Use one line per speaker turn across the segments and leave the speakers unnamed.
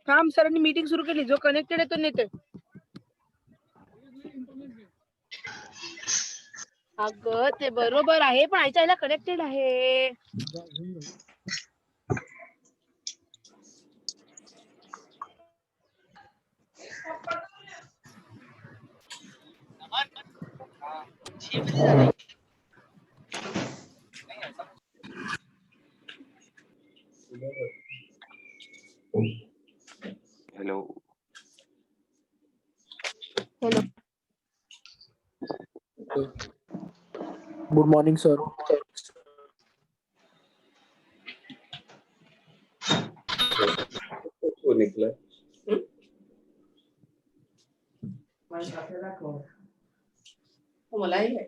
थांब सरांनी मीटिंग सुरू केली. जो कनेक्टेड आहे तो नेते. अगं ते बरोबर आहे पण आईच्या आईला कनेक्टेड आहे.
Hello.
Hello.
Good morning, sir.
वो निकला.
मलाही आहे.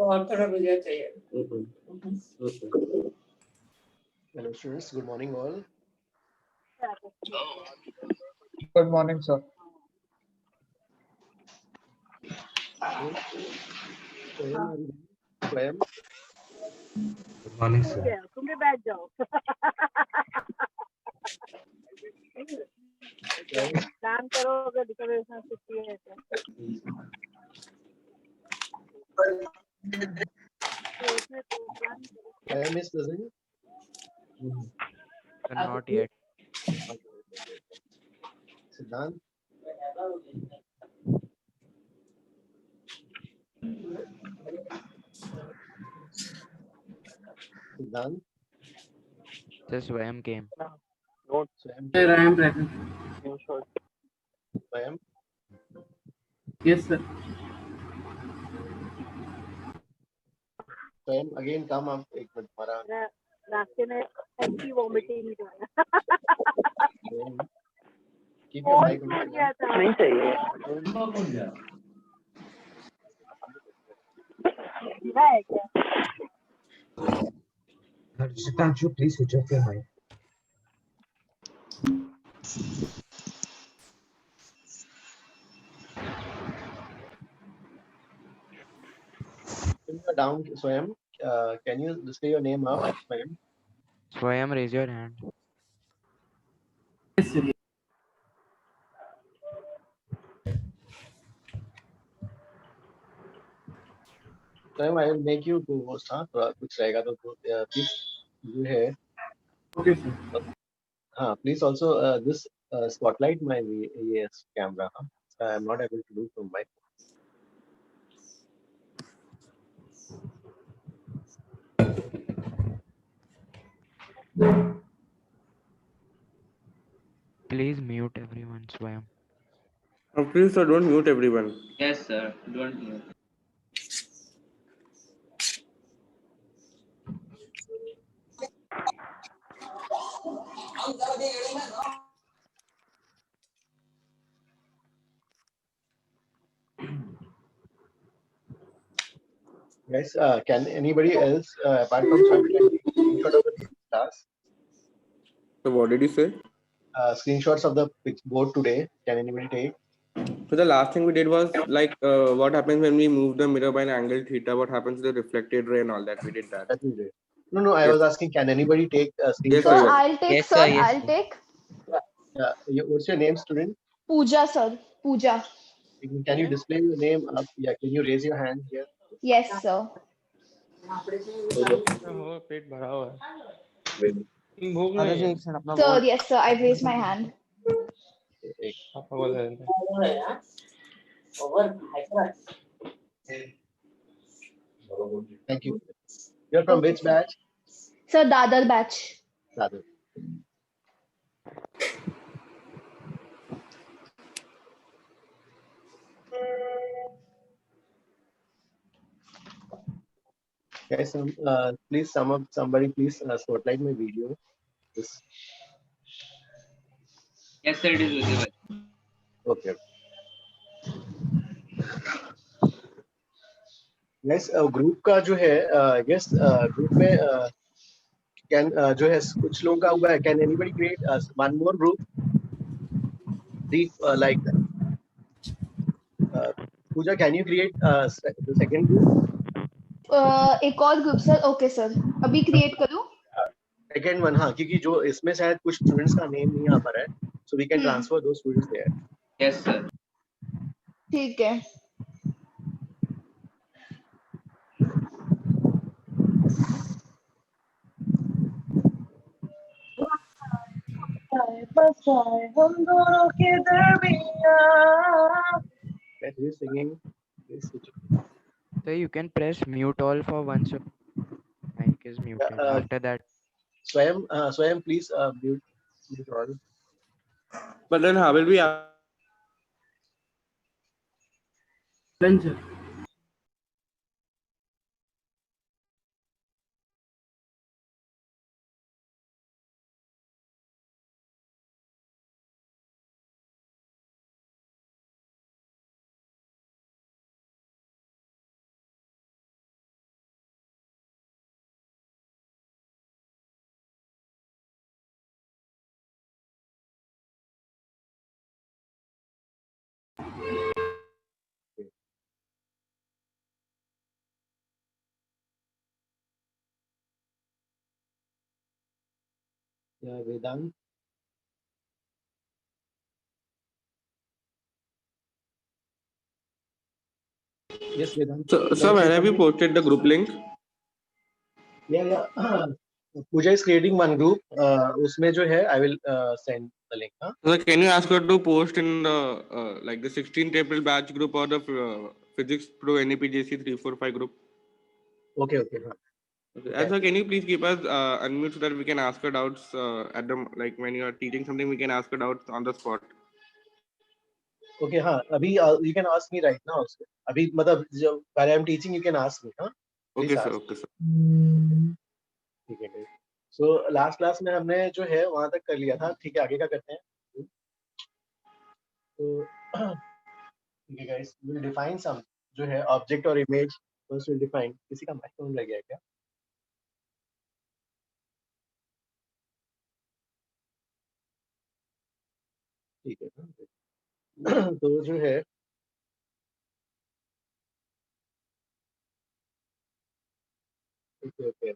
और थोड़ा बुझा चाहिए.
Hello, students. Good morning, all.
Good morning, sir.
Swayam.
Good morning, sir.
तुम भी बैठ जाओ. काम करो अगर डिक्लेरेशन छुट्टी है तो.
Swayam is present.
Not yet.
Siddhant. Siddhant.
Just Swayam came.
Swayam.
Sir, I am present.
Swayam.
Yes, sir.
Swayam, again come up. एक मिनट हमारा.
रास्ते में anti vomiting.
Keep your mic on.
नहीं चाहिए. है क्या?
Harshita, you please switch off your mic.
When you are down, Swayam, can you display your name up, Swayam?
Swayam, raise your hand.
Yes, sir.
Swayam, I will make you co-host. हाँ, थोड़ा कुछ रहेगा तो please you है.
Okay, sir.
Please also this spotlight my VAS camera. I am not able to do from my.
Please mute everyone, Swayam.
Please, sir, don't mute everyone.
Yes, sir. Don't mute.
Guys, can anybody else apart from Swayam can take screenshot of the class?
So, what did you say?
Screenshots of the board today. Can anybody take?
So, the last thing we did was like what happens when we move the mirror by an angle theta, what happens to the reflected ray and all that. We did that.
That we did. No, I
Yes.
was asking, can anybody take screenshots?
Yes,
Sir,
sir, yes.
I'll take,
Yes,
sir.
sir, yes,
I'll
sir.
take.
What's your name, student?
Pooja, sir. Pooja.
Can you display your name up? Yeah, can you raise your hand here?
Yes, sir.
पेट भरा हुआ है.
भूख नहीं है.
Sir, yes, sir. I've raised my hand.
पापा बोल रहे थे.
Thank you. You're from which batch?
Sir, Dadar batch.
Sadhu. Guys, please somebody please spotlight my video. This.
Yes, sir. It is visible.
Okay. Guys, group का जो है yes group में can जो है कुछ लोगों का हुआ है. Can anybody create one more group? Like Pooja, can you create the second group?
एक और ग्रुप सर. ओके सर, अभी क्रिएट करूँ?
Second one, हाँ, क्योंकि जो इसमें शायद कुछ स्टूडेंट्स का नेम नहीं आ पा रहा है, so we can transfer those students there.
Yes, sir.
ठीक है.
That is singing. Please switch.
So you can press mute all for once your mic is muted. After that,
Swayam, please mute all.
But then how will we?
Done, sir.
Yeah, Vedant. Yes, Vedant.
So when have you posted the group link?
Yeah. Pooja is creating one group. उसमें जो है, I will send the link. हाँ?
So can you ask her to post in the like the 16th April batch group or the Physics Pro NEPJC 345 group?
Okay. हाँ.
Okay. And so can you please keep us unmute so that we can ask her doubts at the like when you are teaching something we can ask her doubts on the spot.
Okay, हाँ. अभी you can ask me right now. Also. अभी मतलब जब while I am teaching you can ask me. हाँ?
Okay,
Please
sir.
ask.
Okay, sir.
ठीक है. So last class में हमने जो है वहाँ तक कर लिया था. ठीक है, आगे क्या करते हैं? तो ठीक है guys, we'll define some जो है object और image. First we'll define. किसी का microphone लग गया है क्या? ठीक है. तो जो है okay.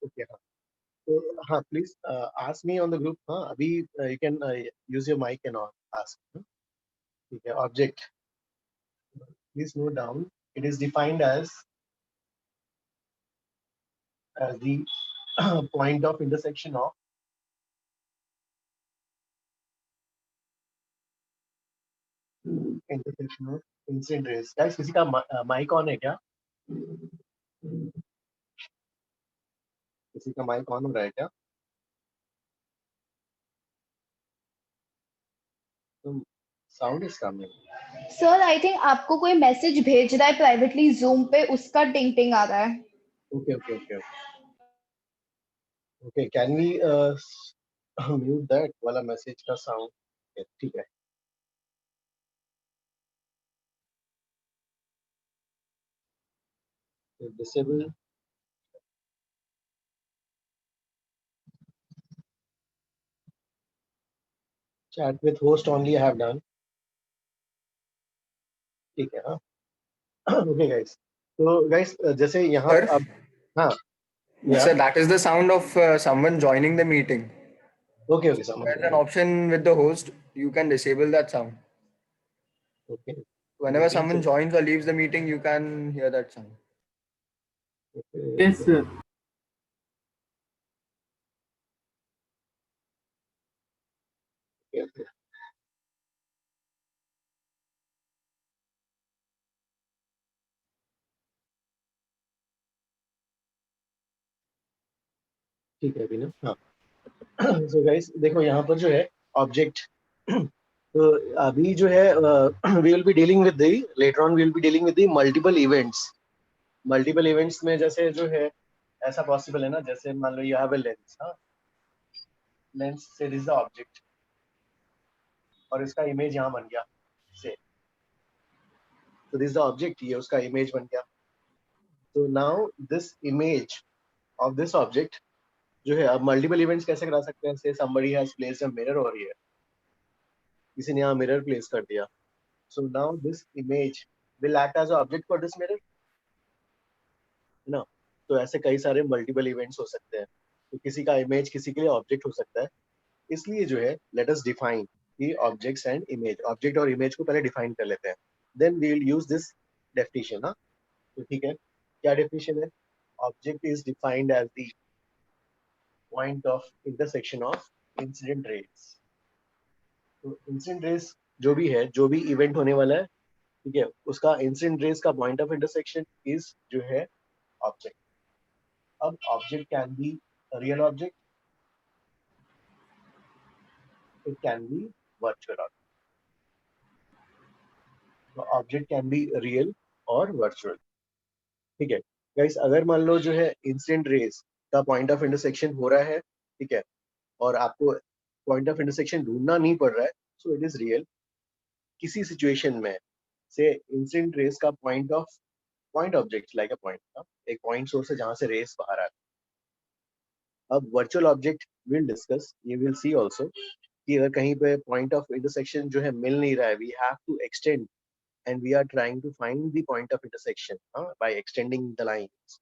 Okay, हाँ. So हाँ, please ask me on the group. हाँ, अभी you can use your mic and all ask. ठीक है, object. Please note down. It is defined as the point of intersection of incident rays. Guys, किसी का mic on है क्या? किसी का mic on हो रहा है क्या? Sound is coming.
Sir I think आपको कोई मैसेज भेज रहा है प्राइवेटली जूम पे, उसका टिंग टिंग आ रहा है.
Okay. Can we mute that वाला message का sound? Okay, ठीक है. Disable. Chat with host only I have done. ठीक है. हाँ. Okay guys. So guys जैसे यहाँ
Sir?
अब हाँ. Yeah.
So that is the sound of someone joining the meeting.
Okay.
There's an option with the host. You can disable that sound.
Okay.
Whenever someone joins or leaves the meeting, you can hear that sound.
Okay.
Yes, sir.
Okay. ठीक है अभी ना. हाँ. So guys देखो यहाँ पर जो है object. तो अभी जो है we will be dealing with the later on we will be dealing with the multiple events. Multiple events में जैसे जो है ऐसा possible है ना, जैसे मान लो you have a lens. हाँ. Lens से this is the object. और इसका image यहाँ बन गया से. So this is the object, ये उसका image बन गया. So now this image of this object जो है अब multiple events कैसे करा सकते हैं? Say somebody has placed a mirror over here. किसी ने यहाँ मिरर प्लेस कर दिया, so now this image will act as object for this mirror, है ना। तो ऐसे कई सारे मल्टीपल इवेंट्स हो सकते हैं, तो किसी का इमेज किसी के लिए ऑब्जेक्ट हो सकता है। इसलिए जो है let us define the objects and image, object और इमेज को पहले डिफाइन कर लेते हैं, then we will use this definition. हाँ, तो ठीक है, क्या डेफिनेशन है? Object is defined as the point of intersection of incident rays. तो इंसिडेंट रेज जो भी है, जो भी इवेंट होने वाला है, ठीक है, उसका इंसिडेंट रेज का पॉइंट ऑफ इंटरसेक्शन इज जो है ऑब्जेक्ट। अब object can be real object, it can be virtual object. तो ऑब्जेक्ट कैन बी रियल और वर्चुअल, ठीक है गाइस। अगर मान लो जो है इंसिडेंट रेज का पॉइंट ऑफ इंटरसेक्शन हो रहा है, ठीक है, और आपको पॉइंट ऑफ इंटरसेक्शन ढूंढना नहीं पड़ रहा है, सो इट इज रियल। किसी सिचुएशन में से इंसिडेंट रेज का point object like a point, एक पॉइंट सोर्स है जहां से रेस बाहर आ रहा है। अब वर्चुअल ऑब्जेक्ट विल डिस्कस, ये विल सी आल्सो कि अगर कहीं पे पॉइंट ऑफ इंटरसेक्शन जो है मिल नहीं रहा है, we have to extend and we are trying to find the point of intersection by extending the lines,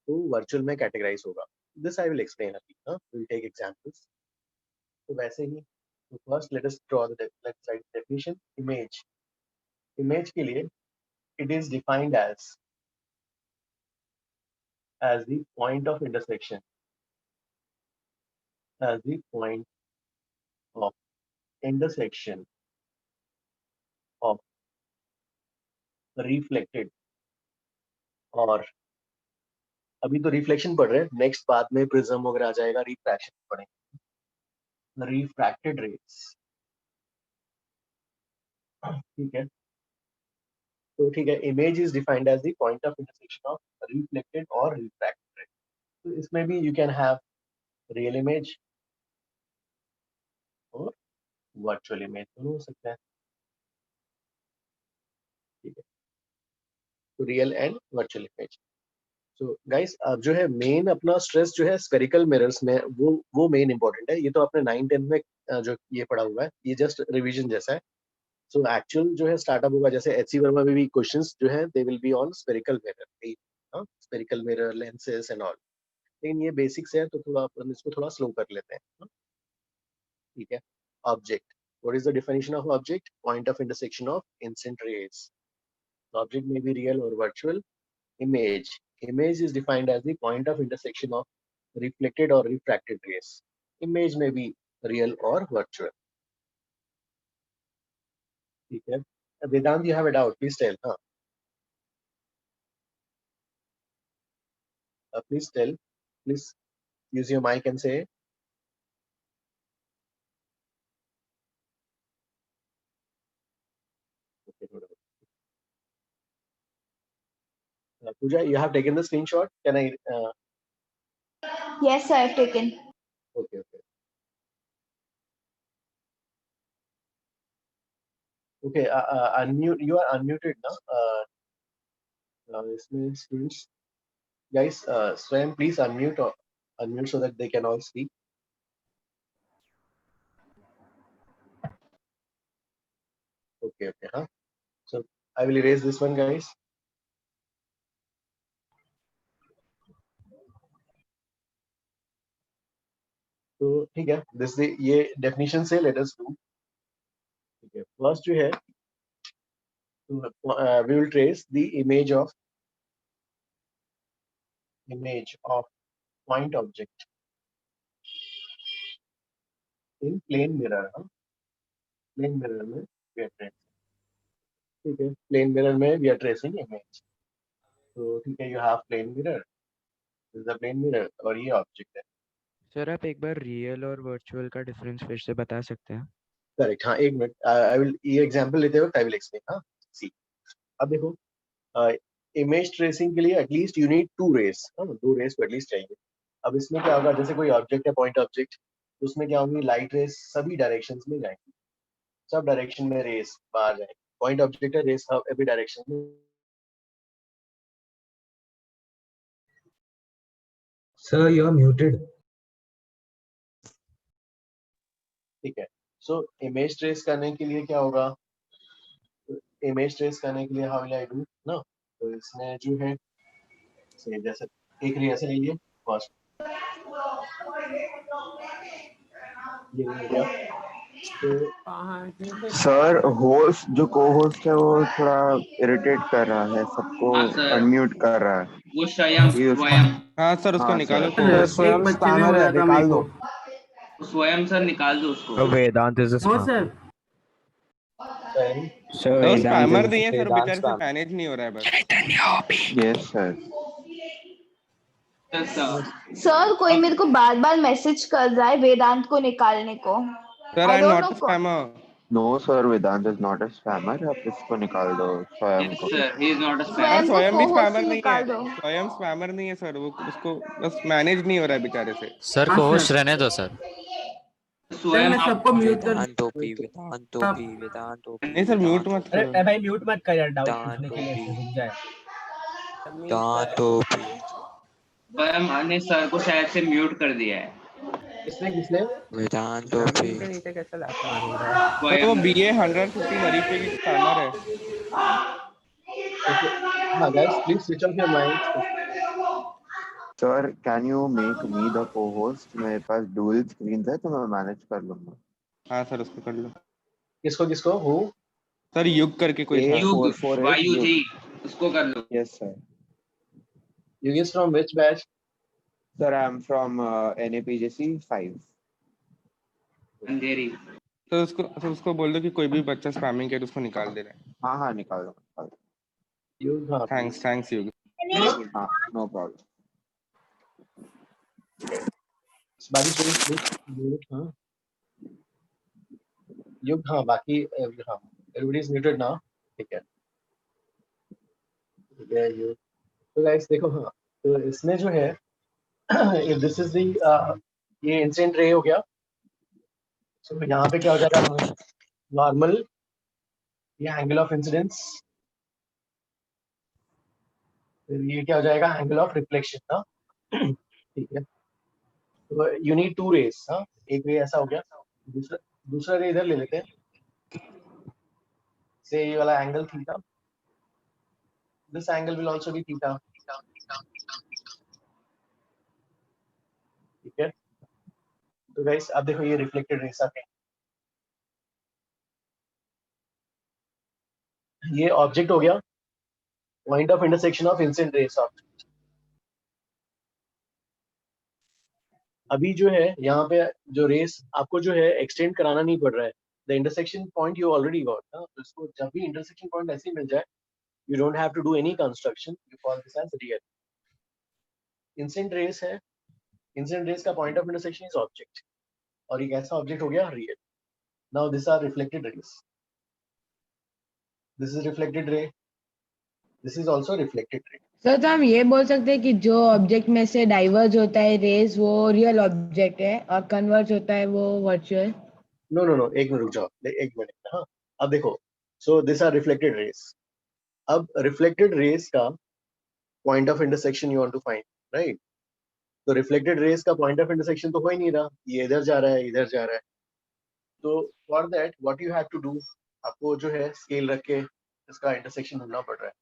तो virtual में categorize होगा। This I will explain अभी, we'll take examples। तो वैसे ही, तो first let us draw the let's write definition। image के लिए it is defined as the point of intersection, as the point of intersection of reflected, और अभी तो reflection पढ़ रहे हैं, नेक्स्ट बाद में प्रिज्म वगैरह आ जाएगा, रिफ्रैक्शन पढ़ेंगे, रिफ्रैक्टेड रेज, ठीक है। तो ठीक है, image is defined as the point of intersection of reflected और रिफ्रैक्टेड। तो इसमें भी you can have real image और वर्चुअल इमेज, दोनों हो सकता है, ठीक है। तो real and virtual image. So guys, अब जो है मेन अपना स्ट्रेस जो है स्फेरिकल मिरर्स में, वो मेन इंपॉर्टेंट है। ये तो आपने 9-10 में जो ये पढ़ा हुआ है, ये जस्ट रिवीजन जैसा है। सो एक्चुअल जो है स्टार्टअप होगा, जैसे एचसी वर्मा में भी क्वेश्चंस जो है they will be on spherical mirror, spherical mirror, lenses and all. लेकिन ये बेसिक्स है, तो थोड़ा अपन इसको थोड़ा स्लो कर लेते हैं, ठीक है। Object, what is the definition of object? Point of intersection of incident raise. Object में बी रियल और virtual. image is defined as the point of intersection of reflected or refracted rays. Image may be real or virtual, ठीक है। Vedant, you have a doubt, please tell। Please tell, please use your mic and say। Okay, good. Pooja, you have taken the screenshot, can I
Yes, I have taken.
okay, unmute, you are unmuted now। इसमें students, guys, Swayam, please unmute so that they can all speak। Okay, so I will erase this one, guys। तो ठीक है, this ये definition से let us do, ठीक है। First जो है, we will trace the image of point object in plane mirror. Plane mirror में वी आर ट्रेसिंग, ठीक है, प्लेन मिरर में वी आर ट्रेसिंग इमेज। तो ठीक है, you have plane mirror, this is the plane mirror और ये object है।
सर आप एक बार रियल और वर्चुअल का डिफरेंस फिर से बता सकते हैं?
करेक्ट, हाँ, एक मिनट, आई विल ये एग्जांपल लेते वक्त आई विल एक्सप्लेन। हाँ, सी, अब देखो, इमेज ट्रेसिंग के लिए at least you need 2 rays, 2 rays तो एटलीस्ट चाहिए। अब इसमें क्या होगा, जैसे कोई ऑब्जेक्ट है, पॉइंट ऑब्जेक्ट, तो उसमें क्या होगी, लाइट रेस सभी डायरेक्शंस में जाएंगी, सब डायरेक्शन में रेस बाहर जाएंगी। पॉइंट ऑब्जेक्ट है, रेस एवरी डायरेक्शन में।
Sir, you are muted।
ठीक है, सो इमेज ट्रेस करने के लिए क्या होगा, इमेज ट्रेस करने के लिए हाउ विल आई डू ना, तो इसमें जो है से जैसे एक रे ऐसे लीजिए फर्स्ट, ये हो गया। तो
सर होस्ट जो को होस्ट है वो थोड़ा इरिटेट कर रहा है, सबको
हाँ सर,
अनम्यूट कर रहा है।
वो स्वयं
ये उसको-
स्वयं
हाँ सर, उसको
हाँ,
निकालो।
सर।
सर,
को
एक बच्चे ने बोला था मेरे को।
स्वयं सर निकाल दो उसको।
Vedant is a
हाँ
spam.
सर,
Sir,
तो
Vedant
स्पैमर
is
नहीं है सर,
Vedant
बेचारे से
spam.
मैनेज नहीं हो रहा है बस।
Yes sir.
सर कोई मेरे को बार बार मैसेज कर रहा है वेदांत को निकालने को।
Sir
I
I am
don't
not
know
spammer.
No sir, Vedant is not a spammer. आप इसको निकाल दो, स्वयं
यस
को।
Sir, he is not a
sir
spammer.
Swayam भी
co-host
स्पैमर नहीं है,
निकाल दो।
स्वयं स्पैमर नहीं है सर, वो उसको बस मैनेज नहीं हो रहा है बेचारे से।
सर
हाँ,
को होस्ट
सर।
रहने दो सर।
स्वयं
मैं सबको म्यूट कर
Vedant OP, Vedant OP, Vedant OP.
नहीं सर, म्यूट मत करो।
अरे भाई म्यूट मत कर यार, डाउट
Vedant
पूछने के लिए
OP.
रुक जाए।
Vedant OP.
स्वयं ने सर को शायद से म्यूट कर दिया है।
किसने
Vedant OP.
सर वो
स्वयं
BA 150 वेरीफाई स्पैमर है।
हाँ guys please switch off your mics.
Sir can you make me the को होस्ट? मेरे पास डुअल स्क्रीन है तो मैं मैनेज कर लूंगा।
हाँ सर, उसको कर लो।
किसको किसको हु
सर युग करके कोई था।
युग
448
वायु
युग।
जी, उसको कर लो।
Yes sir.
You guess from which batch?
Sir I am from NAPJC 5।
Andheri.
तो उसको बोल दो कि कोई भी बच्चा स्पैमिंग करे उसको निकाल दे रहा है।
हाँ निकाल दो।
यू हाँ
थैंक्स युग।
हाँ नो प्रॉब्लम।
बाकी प्लीज हाँ युग हाँ बाकी हाँ एवरीबॉडी इज म्यूटेड नाउ। ठीक है युग। तो गाइस देखो हाँ, तो इसमें जो है if this is the ये इंसिडेंट रे हो गया। तो यहाँ पे क्या हो जाएगा, नॉर्मल ये एंगल ऑफ इंसिडेंस, फिर ये क्या हो जाएगा एंगल ऑफ रिफ्लेक्शन ना। ठीक है, तो यू नीड टू रेस। हाँ एक रे ऐसा हो गया, दूसरा रे इधर ले लेते हैं, से ये वाला angle theta, this angle will also be theta. ठीक है, तो गाइस अब देखो ये रिफ्लेक्टेड रेस आते हैं, ये ऑब्जेक्ट हो गया, point of intersection of incident rays object. अभी जो है यहाँ पे जो रेस आपको जो है एक्सटेंड कराना नहीं पड़ रहा है, the intersection point you already got ना, तो इसको जब भी इंटरसेक्शन पॉइंट ऐसे ही मिल जाए, you don't have to do any construction, you call this as real. Incident rays है, इंसिडेंट रेस का point of intersection is object, और एक ऐसा ऑब्जेक्ट हो गया real. Now this are reflected rays, this is reflected ray, this is also reflected ray.
Sir तो हम ये बोल सकते हैं कि जो ऑब्जेक्ट में से डाइवर्ज होता है रेज वो रियल ऑब्जेक्ट है और कन्वर्ज होता है वो वर्चुअल।
नो नो नो एक मिनट रुक जाओ, एक मिनट। हाँ अब देखो, so this are reflected rays. अब रिफ्लेक्टेड रेस का point of intersection you want to find, right? तो रिफ्लेक्टेड रेस का पॉइंट ऑफ इंटरसेक्शन तो हो ही नहीं रहा, ये इधर जा रहा है इधर जा रहा है। तो for that what you have to do, आपको जो है स्केल रख के इसका इंटरसेक्शन ढूंढना पड़ रहा है।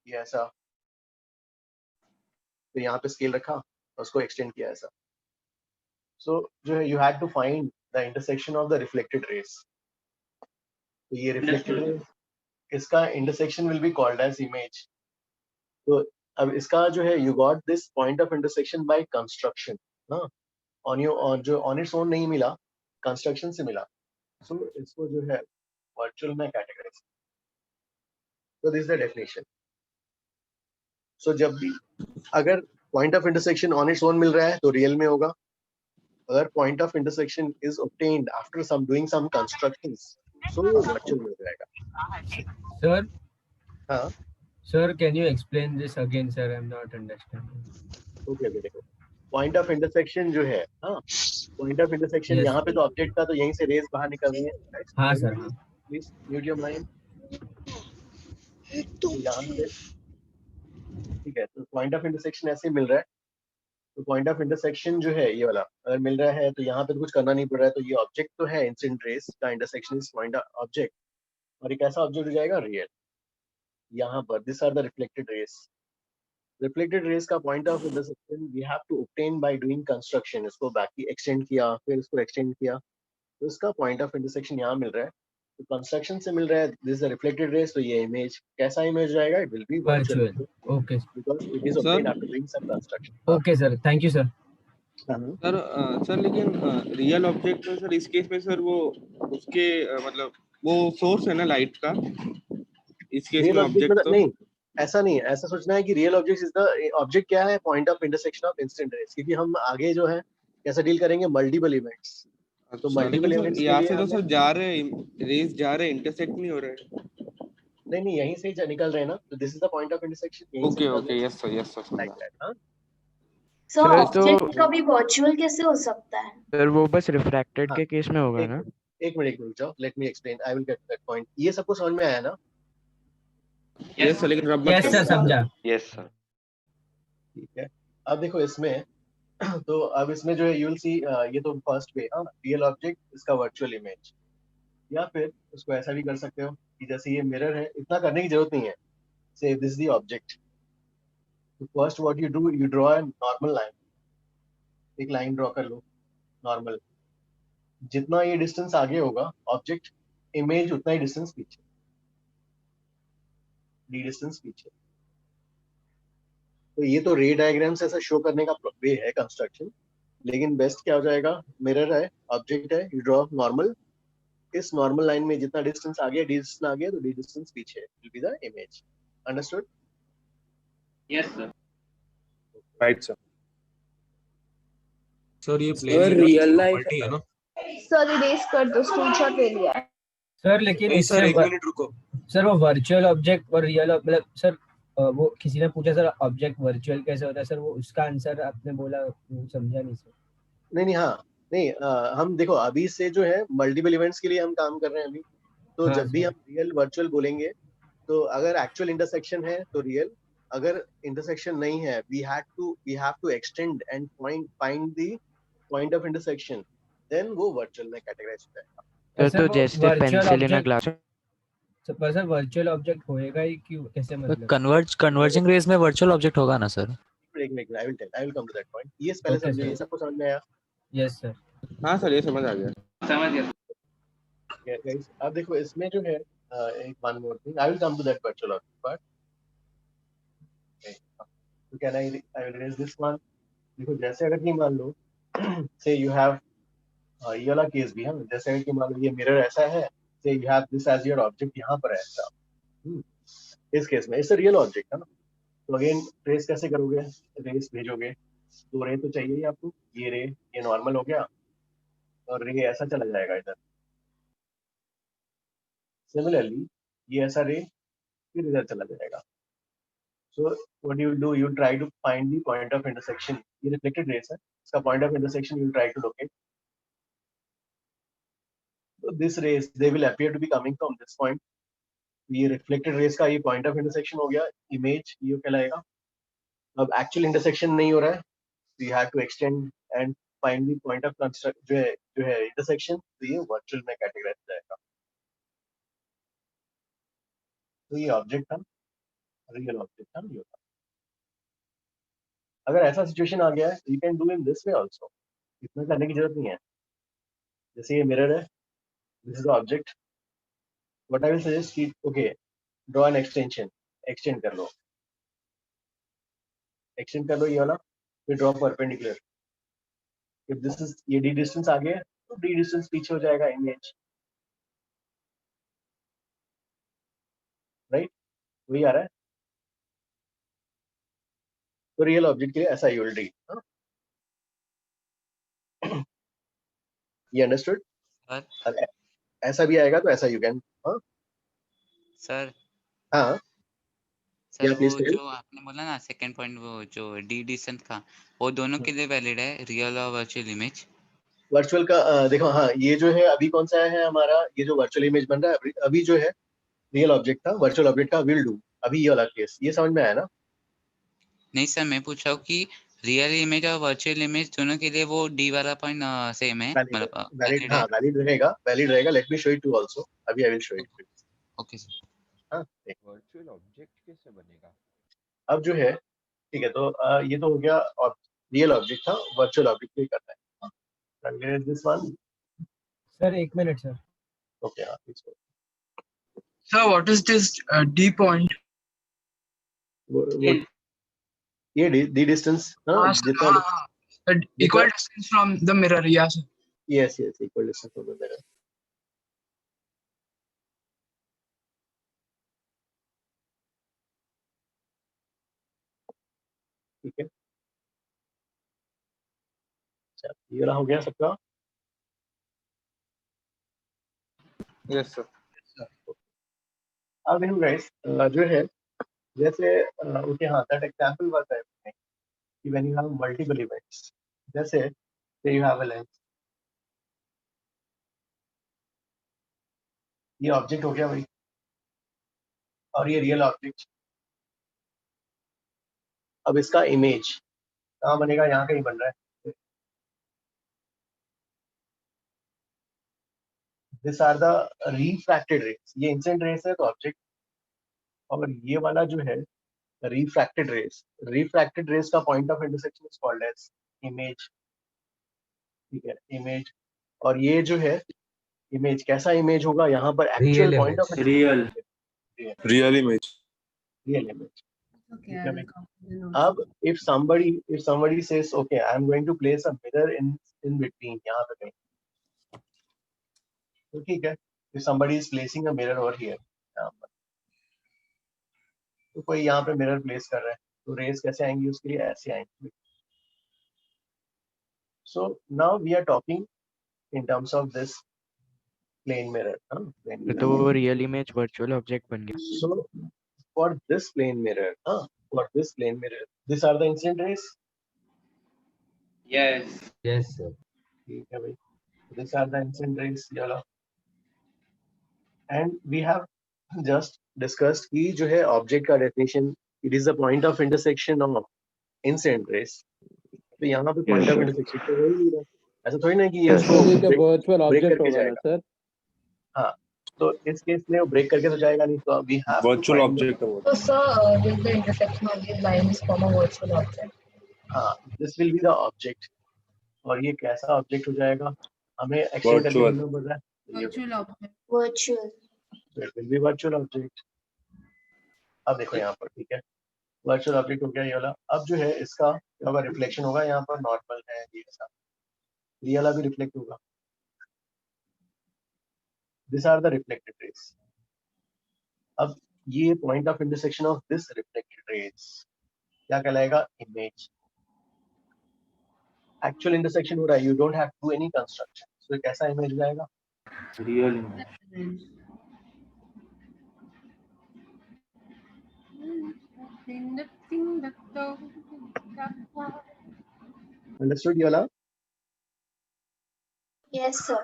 ये ऐसा, तो यहाँ पे स्केल रखा और उसको एक्सटेंड किया ऐसा। सो जो है you have to find the intersection of the reflected rays. तो ये रिफ्लेक्टेड रेस, इसका intersection will be called as image. तो अब इसका जो है you got this point of intersection by construction ना, ऑन जो ऑन इट्स ओन नहीं मिला, कंस्ट्रक्शन से मिला। सो इसको जो है वर्चुअल में कैटेगराइज। तो this is the definition. So जब भी अगर point of intersection on its own मिल रहा है तो रियल में होगा, अगर point of intersection is obtained after some doing some constructions so virtual में हो जाएगा।
सर
हाँ
sir can you explain this again sir, I am not understanding.
Okay देखो, पॉइंट ऑफ इंटरसेक्शन जो है, हाँ पॉइंट ऑफ इंटरसेक्शन
Yes,
यहाँ पे
sir.
तो ऑब्जेक्ट का, तो यहीं से रेस बाहर निकल रही है।
हाँ सर हाँ।
Please mute your mind. यहाँ पे ठीक है, तो पॉइंट ऑफ इंटरसेक्शन ऐसे मिल रहा है, तो पॉइंट ऑफ इंटरसेक्शन जो है ये वाला अगर मिल रहा है तो यहाँ पे तो कुछ करना नहीं पड़ रहा है, तो ये ऑब्जेक्ट तो है इंसिडेंट रेस का इंटरसेक्शन इज पॉइंट ऑब्जेक्ट, और एक ऐसा ऑब्जेक्ट हो जाएगा रियल। यहाँ पर this are the reflected rays. Reflected rays का point of intersection we have to obtain by doing construction. इसको बाकी एक्सटेंड किया, फिर इसको एक्सटेंड किया, तो इसका पॉइंट ऑफ इंटरसेक्शन यहाँ मिल रहा है, तो कंस्ट्रक्शन से मिल रहा है। This is the reflected rays. तो ये इमेज कैसा इमेज रहेगा? It will be virtual,
okay
because it is obtained after doing some construction.
Okay sir, thank you sir.
Sir लेकिन रियल ऑब्जेक्ट में सर इस केस में सर वो उसके मतलब वो सोर्स है ना लाइट का, इस केस
रियल
में
ऑब्जेक्ट
ऑब्जेक्ट तो
नहीं, ऐसा नहीं है। ऐसा सोचना है कि real object is the object क्या है? Point of intersection of instant rays. क्योंकि हम आगे जो है कैसे डील करेंगे? Multiple events. तो
अच्छा,
मल्टीपल
लेकिन सर
इवेंट्स के
यहाँ
लिए
से तो
हमने
सर जा रहे रेस जा रहे इंटरसेक्ट नहीं हो रहे।
नहीं यहीं से ही निकल रहे हैं ना, तो this is the point of intersection, यहीं से
ओके
निकल
ओके,
रहे
यस सर
लाइक दैट। हां
सर
सर
ऑब्जेक्ट
तो
कभी वर्चुअल कैसे हो सकता है?
सर वो बस रिफ्रैक्टेड
हाँ,
के केस में होगा ना?
एक मिनट रुक जाओ, let me explain, I will get that point. ये सबको समझ में आया ना?
यस सर, लेकिन रब
यस सर, समझा।
Yes sir.
ठीक है, अब देखो इसमें तो अब इसमें जो है यू विल सी, ये तो फर्स्ट वे, हाँ, रियल ऑब्जेक्ट इसका वर्चुअल इमेज। या फिर उसको ऐसा भी कर सकते हो कि जैसे ये मिरर है, इतना करने की जरूरत नहीं है। से दिस द ऑब्जेक्ट, तो first what you do, you draw a normal line. एक लाइन ड्रॉ कर लो नॉर्मल, जितना ये डिस्टेंस आगे होगा ऑब्जेक्ट इमेज उतना ही डिस्टेंस पीछे, डी डिस्टेंस पीछे। तो ये तो रे डायग्राम से ऐसा शो करने का वे है कंस्ट्रक्शन, लेकिन बेस्ट क्या हो जाएगा? मिरर है, ऑब्जेक्ट है, यू ड्रॉ नॉर्मल, इस नॉर्मल लाइन में जितना डिस्टेंस आगे, डी डिस्टेंस आगे, तो डी डिस्टेंस पीछे will be the image. Understood?
Yes sir.
Right sir.
Sir ये
सर रियल लाइफ
है ना?
सर इरेज कर दो, स्क्रीनशॉट ले लिया है।
सर लेकिन
नहीं सर,
इससे
एक मिनट रुको।
सर वो वर्चुअल ऑब्जेक्ट और रियल मतलब सर वो किसी ने पूछा सर ऑब्जेक्ट वर्चुअल कैसे होता है सर, वो उसका आंसर आपने बोला वो समझा नहीं सर।
नहीं हाँ, नहीं हम देखो अभी से जो है मल्टीपल इवेंट्स के लिए हम काम कर रहे हैं अभी। तो
हाँ,
जब भी
सर।
हम रियल वर्चुअल बोलेंगे, तो अगर एक्चुअल इंटरसेक्शन है तो रियल, अगर इंटरसेक्शन नहीं है we have to extend and find the point of intersection, then वो वर्चुअल में कैटेगराइज हो जाएगा।
सर तो जैसे पेंसिल इन अ ग्लास।
पर सर वर्चुअल ऑब्जेक्ट होएगा ही क्यों, कैसे मतलब?
कन्वर्जिंग रेस में वर्चुअल ऑब्जेक्ट होगा ना सर?
एक I will come to that point. ये पहले
Okay,
समझो,
sir.
ये सबको समझ में आया?
Yes sir.
हाँ सर, ये समझ आ गया।
समझ गया।
गाइस अब देखो इसमें जो है एक one more thing, I will come to that virtual object part. तो can I will raise this one. देखो जैसे अगर कि मान लो से यू हैव ये वाला केस भी है, जैसे कि मान लो ये मिरर ऐसा है, so you have this as your object, यहाँ पर है ऐसा। इस केस में इससे रियल ऑब्जेक्ट है ना, तो अगेन ट्रेस कैसे करोगे? रेस भेजोगे, तो रे तो चाहिए ही आपको। ये रे, ये नॉर्मल हो गया, और रे ऐसा चला जाएगा इधर। सिमिलरली ये ऐसा रे फिर इधर चला जाएगा। So what you will do, you will try to find the point of intersection. ये reflected rays है, इसका point of intersection you will try to locate. So this rays they will appear to be coming from this point. ये reflected rays का ये point of intersection हो गया, image ये कहलाएगा। अब actual intersection नहीं हो रहा है, so you have to extend and find the point of construct जो है intersection, तो ये virtual में categorize हो जाएगा। तो ये object था, real object था, ये होता। अगर ऐसा सिचुएशन आ गया है, you can do in this way also. इतना करने की जरूरत नहीं है। जैसे ये मिरर है, this is the object. What I will suggest is, okay, draw an extension. Extend कर लो ये वाला, फिर draw perpendicular. If this is ये d distance आ गया, तो d distance पीछे हो जाएगा image, right? वही आ रहा है। तो रियल ऑब्जेक्ट के लिए ऐसा you will do. ये अंडरस्टूड? ऐसा भी आएगा तो ऐसा you can.
सर
हाँ
सर
Yeah, please
वो
tell.
जो आपने बोला ना सेकंड पॉइंट, वो जो डी डिस्टेंस का, वो दोनों के लिए वैलिड है, रियल और वर्चुअल इमेज?
वर्चुअल का देखो, हाँ ये जो है अभी कौन सा है हमारा, ये जो वर्चुअल इमेज बन रहा है अभी जो है रियल ऑब्जेक्ट था, वर्चुअल ऑब्जेक्ट का विल डू। अभी ये वाला केस, ये समझ में आया ना?
नहीं सर, मैं पूछ रहा हूँ कि रियल इमेज और वर्चुअल इमेज दोनों के लिए वो डी वाला पॉइंट सेम है,
वैलिड
मतलब
वैलिड
valid
हाँ
है।
वैलिड रहेगा let me show it to also अभी I will show it
okay sir.
हाँ
वर्चुअल ऑब्जेक्ट कैसे बनेगा?
अब जो है ठीक है तो ये तो हो गया रियल ऑब्जेक्ट था वर्चुअल ऑब्जेक्ट भी करना है this one
sir 1 minute sir.
Okay हाँ इसको
Sir, what is this D point?
वो ये डी डिस्टेंस हाँ
sir,
जितना
equal distance from the mirror. Yeah, sir.
Yes equal distance from the mirror ठीक है अच्छा ये वाला हो गया सबका
यस सर।
अब हम गाइस जो है जैसे ओके हाँ दैट एग्जांपल वाज दैट कि when you have multiple events जैसे say you have a lens ये ऑब्जेक्ट हो गया भाई और ये रियल ऑब्जेक्ट अब इसका इमेज कहाँ बनेगा यहाँ कहीं बन रहा है this are the refracted rays ये इंसिडेंट रेस है तो ऑब्जेक्ट और ये वाला जो है रिफ्रैक्टेड रेस का point of intersection is called as image ठीक है इमेज और ये जो है इमेज कैसा इमेज होगा यहाँ पर actual point of
real image
real image अब if somebody says okay I am going to place a mirror in between यहाँ पे कहीं तो ठीक है if somebody is placing a mirror over here यहाँ पर तो कोई यहाँ पे मिरर प्लेस कर रहा है तो रेस कैसे आएंगी उसके लिए ऐसे आएंगी so now we are talking in terms of this plane mirror plane mirror.
तो वो रियल इमेज वर्चुअल ऑब्जेक्ट बन गया।
So for this plane mirror for this plane mirror these are the incident rays
Yes.
Yes sir.
ठीक है भाई these are the incident rays yellow and we have just discussed कि जो है object का definition it is the point of intersection of incident rays तो यहाँ पे पॉइंट ऑफ इंटरसेक्शन तो हो ही नहीं रहा ऐसा थोड़ी ना कि ये उसको
वर्चुअल
ब्रेक
ऑब्जेक्ट
करके
होगा ना
जाएगा
सर?
हाँ तो इस केस में वो ब्रेक करके तो जाएगा नहीं तो we have
virtual object
So, sir, will the intersection of these lines form a virtual object?
हाँ this will be the object और ये कैसा ऑब्जेक्ट हो जाएगा हमें एक्सटेंड करके
Virtual.
ढूंढना पड़ रहा है
Virtual object.
So it will be virtual object अब देखो यहाँ पर ठीक है वर्चुअल ऑब्जेक्ट हो गया ये वाला अब जो है इसका क्या होगा रिफ्लेक्शन होगा यहाँ पर नॉर्मल है ये ऐसा ये वाला भी रिफ्लेक्ट होगा this are the reflected rays अब ये point of intersection of this reflected rays क्या कहलाएगा इमेज एक्चुअल इंटरसेक्शन हो रहा है you don't have to any construction so कैसा इमेज हो जाएगा
रियल इमेज
अंडरस्टूड ये वाला
Yes, sir.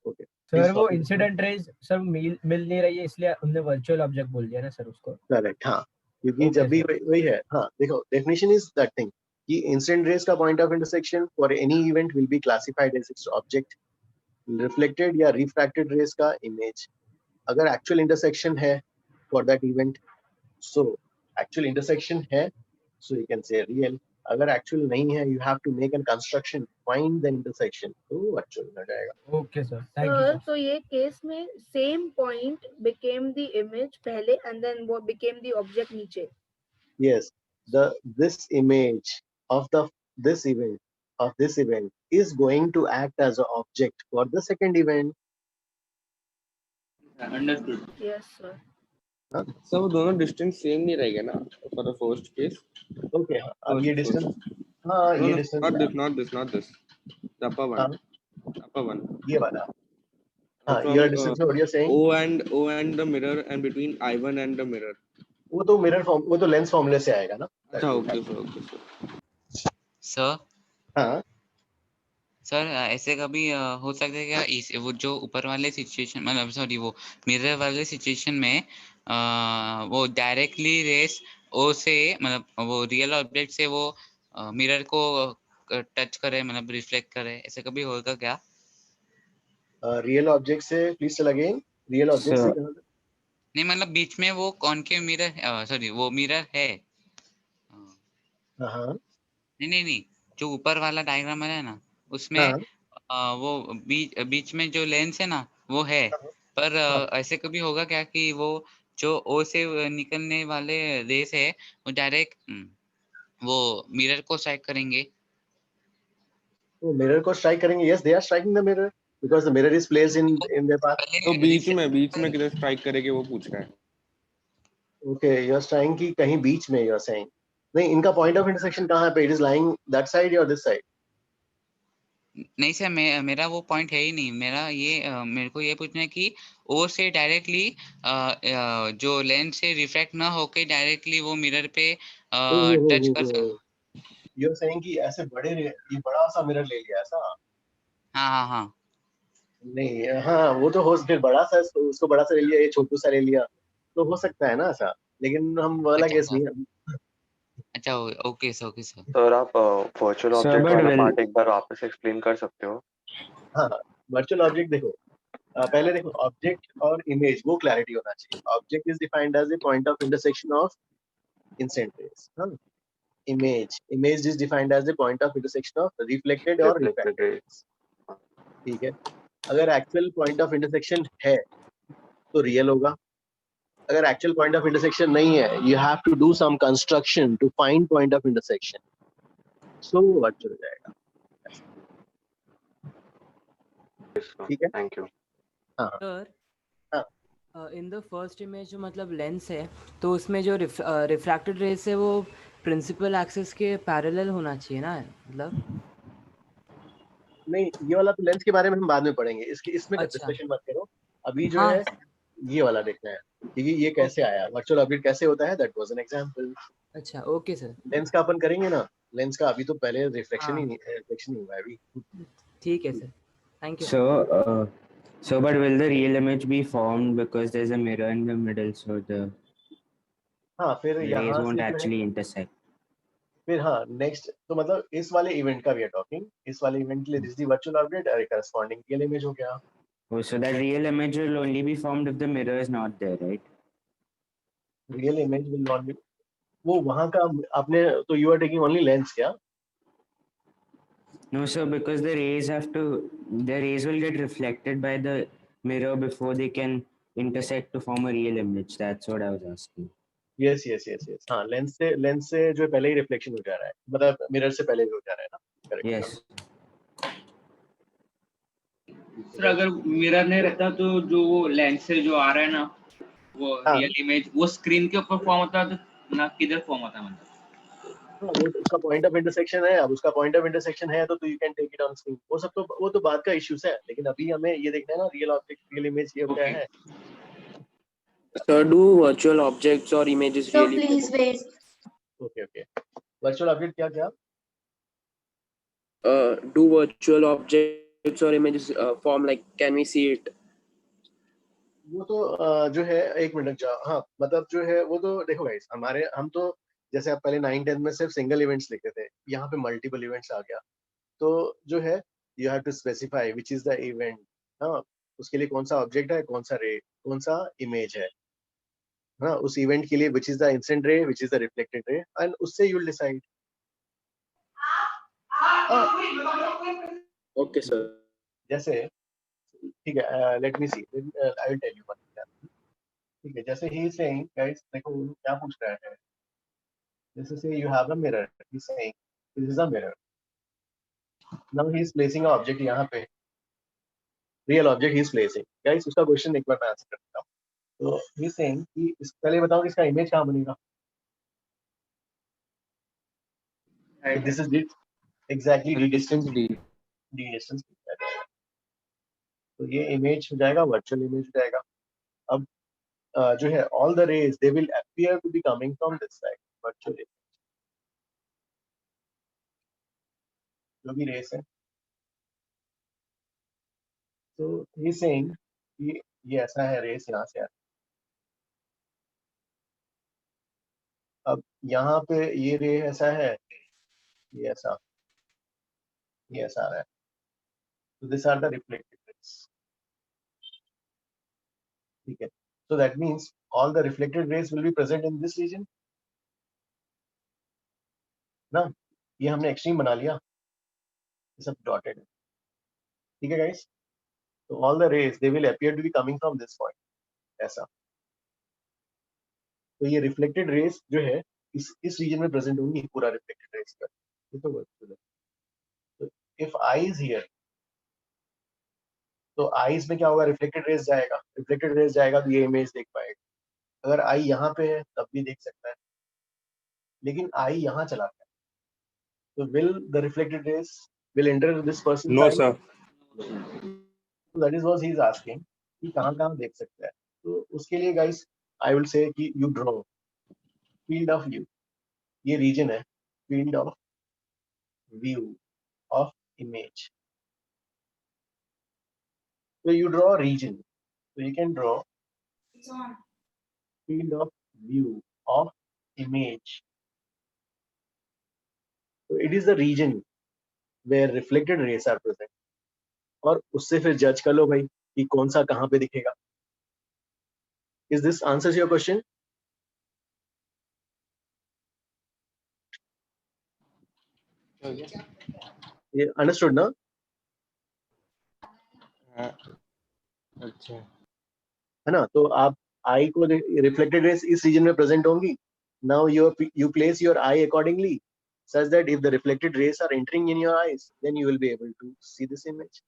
ओके
सर वो इंसिडेंट रेज सर मिल नहीं रही है इसलिए हमने वर्चुअल ऑब्जेक्ट बोल दिया ना सर उसको।
करेक्ट हाँ क्योंकि जब भी वही है हाँ देखो डेफिनेशन इज दैट थिंग कि इंसिडेंट रेज का point of intersection for any event will be classified as its object reflected या रिफ्रैक्टेड रेज का इमेज अगर एक्चुअल इंटरसेक्शन है for that event so actual intersection है so you can say real अगर actual नहीं है you have to make an construction find the intersection तो virtual हो जाएगा।
Okay sir thank you sir.
तो ये केस में same point became the image पहले एंड देन वो बिकेम द ऑब्जेक्ट नीचे।
Yes, this image of this event is going to act as an object for the second event.
Understood.
Yes sir.
Sir वो दोनों distance same नहीं रहेगा ना for the first case
Okay, अब ये distance हाँ ये distance
not this the upper one
ये वाला हाँ ये distance what you are saying
O and the mirror and between I1 and the mirror
वो तो मिरर फॉर्म वो तो लेंस फॉर्मूले से आएगा ना।
अच्छा ओके सर
सर
हाँ
सर ऐसे कभी हो सकता है क्या वो जो ऊपर वाले सिचुएशन मतलब सॉरी वो मिरर वाले सिचुएशन में वो डायरेक्टली रेस ओ से मतलब वो रियल ऑब्जेक्ट से वो मिरर को टच करे, मतलब रिफ्लेक्ट करे, ऐसे कभी होगा क्या?
रियल ऑब्जेक्ट से please tell again, real object से कहाँ?
नहीं मतलब बीच में वो कॉनकेव मिरर, सॉरी वो मिरर है।
हाँ
नहीं, जो ऊपर वाला डायग्राम है ना, उसमें
हाँ
वो बीच में जो लेंस है ना वो है, पर ऐसे कभी होगा क्या कि वो जो ओ से निकलने वाले रेस है वो डायरेक्ट वो मिरर को स्ट्राइक करेंगे?
तो मिरर को स्ट्राइक करेंगे, yes they are striking the mirror because the mirror is placed in their path.
तो बीच में किधर स्ट्राइक करेंगे वो पूछ रहा है।
ओके, यू आर स्ट्राइकिंग कि कहीं बीच में, यू आर सेइंग नहीं, इनका पॉइंट ऑफ इंटरसेक्शन कहाँ पे? It is lying that side और दिस साइड?
नहीं सर, मेरा वो पॉइंट है ही नहीं। मेरा ये मेरे को ये पूछना है कि ओ से डायरेक्टली जो लेंस से रिफ्रैक्ट ना होके डायरेक्टली वो मिरर पे टच कर।
यू आर सेइंग कि ऐसे ये बड़ा सा मिरर ले लिया ऐसा?
हाँ।
नहीं, हाँ वो तो हो, फिर बड़ा सा उसको बड़ा सा ले लिया, ये छोटू सा ले लिया, तो हो सकता है ना ऐसा, लेकिन हम वाला केस नहीं है।
अच्छा, ओके सर।
सर आप वर्चुअल ऑब्जेक्ट वाला पार्ट एक बार वापस एक्सप्लेन कर सकते हो?
हाँ, वर्चुअल ऑब्जेक्ट देखो, पहले देखो ऑब्जेक्ट और इमेज, वो क्लैरिटी होना चाहिए। Object is defined as the point of intersection of incident rays. हाँ, image is defined as the point of intersection of reflected और रिफ्रैक्टेड रेज। ठीक है, अगर एक्चुअल पॉइंट ऑफ इंटरसेक्शन है तो रियल होगा, अगर एक्चुअल पॉइंट ऑफ इंटरसेक्शन नहीं है, you have to do some construction to find point of intersection, so virtual हो जाएगा। ठीक है,
थैंक यू
हाँ
sir. In the first image जो मतलब लेंस है, तो उसमें जो रिफ्रैक्टेड रेस है वो प्रिंसिपल एक्सिस के पैरेलल होना चाहिए ना, मतलब?
नहीं, ये वाला तो लेंस के बारे में हम बाद में पढ़ेंगे, इसमें डिस्कशन मत करो अभी। जो है ये वाला देखना है, क्योंकि ये कैसे आया, वर्चुअल ऑब्जेक्ट कैसे होता है, दैट वाज एन एग्जांपल।
अच्छा, ओके सर।
लेंस का अपन करेंगे ना, लेंस का अभी तो पहले रिफ्लेक्शन ही हुआ है अभी।
ठीक है sir, thank you.
So but will the real image be formed because there's a mirror in the middle, so the
फिर
rays
यहाँ
won't
से
actually intersect?
फिर नेक्स्ट तो मतलब इस वाले इवेंट का वी आर टॉकिंग, इस वाले इवेंट के लिए दिस द वर्चुअल ऑब्जेक्ट और करस्पॉन्डिंग रियल इमेज हो गया।
Oh, so that real image will only be formed if the mirror is not there, right?
Real image will not be, वो वहां का आपने तो you are taking only lens क्या?
No, sir, because the rays will get reflected by the mirror before they can intersect to form a real image. That's what I was asking.
Yes हाँ, lens से जो पहले ही reflection हो जा रहा है, मतलब मिरर से पहले भी हो जा रहा है ना। Correct,
yes
sir. अगर मिरर नहीं रहता तो जो वो लेंस से जो आ रहा है ना वो रियल इमेज, वो स्क्रीन के ऊपर फॉर्म होता है ना, किधर फॉर्म होता है मतलब?
वो उसका पॉइंट ऑफ इंटरसेक्शन है, अब उसका पॉइंट ऑफ इंटरसेक्शन है तो you can take it on screen. वो तो बात का इश्यूज है, लेकिन अभी हमें ये देखना है ना रियल ऑब्जेक्ट रियल इमेज ये क्या है।
Sir, do virtual objects or images
So
really?
please wait.
Okay, virtual object क्या?
Do virtual objects or images form, like can we see it?
वो तो जो है, एक मिनट जाओ। हाँ, मतलब जो है वो तो देखो गाइस, हम तो जैसे आप पहले 9-10 में सिर्फ सिंगल इवेंट्स लिखते थे, यहाँ पे मल्टीपल इवेंट्स आ गया, तो जो है you have to specify which is the event. हाँ, उसके लिए कौन सा ऑब्जेक्ट है, कौन सा रे, कौन सा इमेज है। हाँ, उस इवेंट के लिए which is the incident ray, which is the reflected ray, and उससे you will decide.
Okay, sir.
जैसे ठीक है, let me see, I will tell you one. ठीक है, जैसे ही सेइंग गाइस, देखो क्या पूछ रहा है, जैसे से you have a mirror, he saying this is a mirror, now he is placing a object यहाँ पे, real object he is placing. Guys उसका क्वेश्चन एक बार मैं आंसर करता हूँ। तो ही सेइंग कि पहले बताओ कि इसका इमेज कहाँ बनेगा। This is exactly D distance, तो ये इमेज हो जाएगा, वर्चुअल इमेज हो जाएगा। अब जो है all the rays they will appear to be coming from this side, virtual image जो भी रेस है। तो ही सेइंग कि ये ऐसा है, रेस यहाँ से आता है। अब यहाँ पे ये रे ऐसा है, ये ऐसा आ रहा है. So these are the reflected rays. ठीक है. So that means all the reflected rays will be present in this region. ना, ये हमने एक्सट्रीम बना लिया, ये सब डॉटेड है. ठीक है guys. So all the rays they will appear to be coming from this point. ऐसा. तो ये रिफ्लेक्टेड रेस जो है इस रीजन में प्रेजेंट होंगी पूरा रिफ्लेक्टेड रेस का. ये तो तो इफ आई इज हियर तो आईज में क्या होगा, रिफ्लेक्टेड रेस जाएगा, रिफ्लेक्टेड रेस जाएगा तो ये इमेज देख पाएगा. अगर आई यहाँ पे है तब भी देख सकता है, लेकिन आई यहाँ चला गया तो will the reflected rays will enter this person?
No sir.
That is what he is asking कि कहाँ देख सकता है. तो उसके लिए गाइस आई विल से कि you draw field of view. ये रीजन है field of view of image. So you draw a region. So you can draw field of view of image. So it is the region where reflected rays are present. और उससे फिर जज कर लो भाई कि कौन सा कहाँ पे दिखेगा. Is this answers your question? ये understood ना?
अच्छा
है ना. तो आप आई को रिफ्लेक्टेड रेस इस रीजन में प्रेजेंट होंगी. Now you place your eye accordingly such that if the reflected rays are entering in your eyes then you will be able to see this image.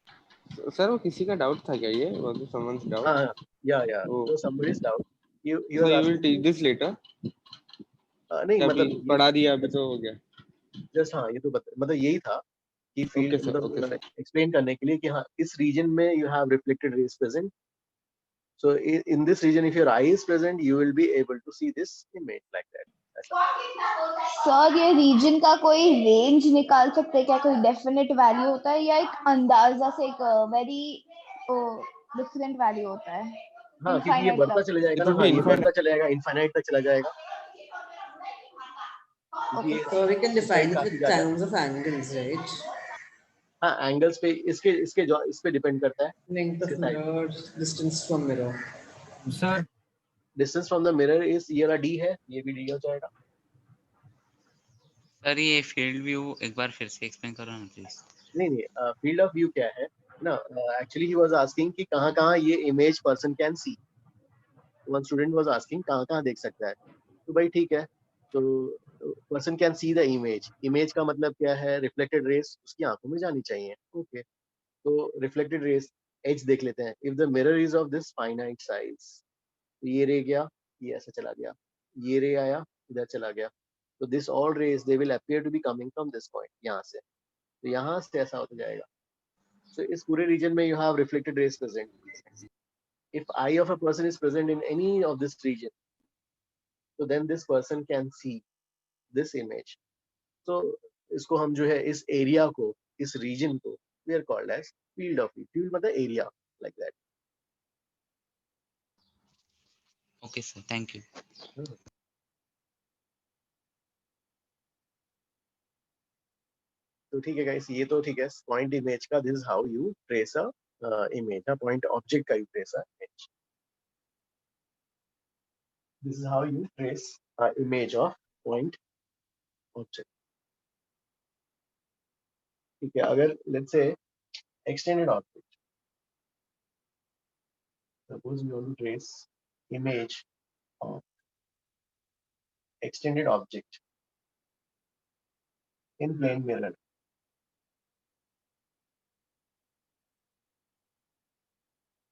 Sir वो किसी का doubt था क्या, ये was it someone's doubt?
हाँ yeah.
Oh.
So somebody's doubt. You
So
are
you
asking
will teach this later?
नहीं
अभी
मतलब
पढ़ा दिया अभी तो हो गया.
जस्ट हाँ ये तो मतलब यही था कि फील्ड
Okay, sir. Okay,
मतलब
sir.
एक्सप्लेन करने के लिए कि हाँ इस रीजन में you have reflected rays present. So in this region if your eye is present you will be able to see this image like that.
Sir ये reason का कोई रेंज निकाल सकते हैं क्या, कोई डेफिनेट वैल्यू होता है या एक अंदाजा से एक वेरी डिफरेंट वैल्यू होता है?
हाँ क्योंकि ये बढ़ता चला जाएगा ना. हाँ ये बढ़ता चला जाएगा, इनफाइनाइट तक चला जाएगा.
Okay.
So we can define it with terms of angles, right?
हाँ एंगल्स पे इस पे डिपेंड करता है.
Length of mirror, distance from mirror.
Sir
distance from the mirror is ये वाला d है, ये भी d हो जाएगा.
सर ये फील्ड व्यू एक बार फिर से एक्सप्लेन करो ना प्लीज.
नहीं फील्ड ऑफ व्यू क्या है ना. एक्चुअली ही वाज आस्किंग कि कहाँ ये image person can C. One student was asking कहाँ देख सकता है. तो भाई ठीक है, तो person can see the image. Image का मतलब क्या है, रिफ्लेक्टेड रेस उसकी आंखों में जानी चाहिए. ओके तो रिफ्लेक्टेड रेस एज देख लेते हैं. If the mirror is of this finite size तो ये रे गया, ये ऐसा चला गया, ये रे आया इधर चला गया. तो this all rays they will appear to be coming from this point, यहाँ से. तो यहाँ से ऐसा होता जाएगा. सो इस पूरे रीजन में you have reflected rays present. If eye of a person is present in any of this region तो then this person can see this image. तो इसको हम जो है इस एरिया को, इस रीजन को we are called as field of view. Field मतलब area like that.
Okay sir, thank you.
तो ठीक है गाइस, ये तो ठीक है पॉइंट इमेज का. This is how you trace a image. Point object का you trace a image. This is how you trace a image of point object. ठीक है. अगर let's say extended object, suppose we want to trace image of extended object in plane mirror.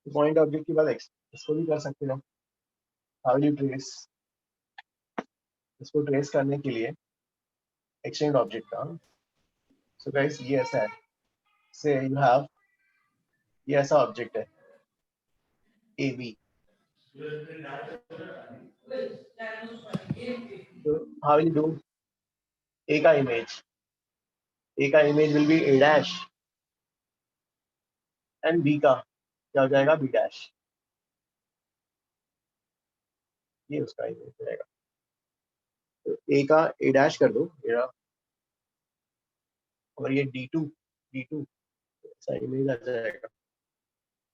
Point object के बाद इसको भी कर सकते हो. हाउ यू ट्रेस, इसको ट्रेस करने के लिए एक्सटेंडेड ऑब्जेक्ट का. सो गाइस ये ऐसा है, से यू हैव ये ऐसा ऑब्जेक्ट है AB. तो हाउ यू डू A का image will be A dash and B का क्या हो जाएगा B डैश. ये उसका इमेज रहेगा. तो A का A डैश कर दो, मेरा और ये D2 ऐसा इमेज आ जाएगा.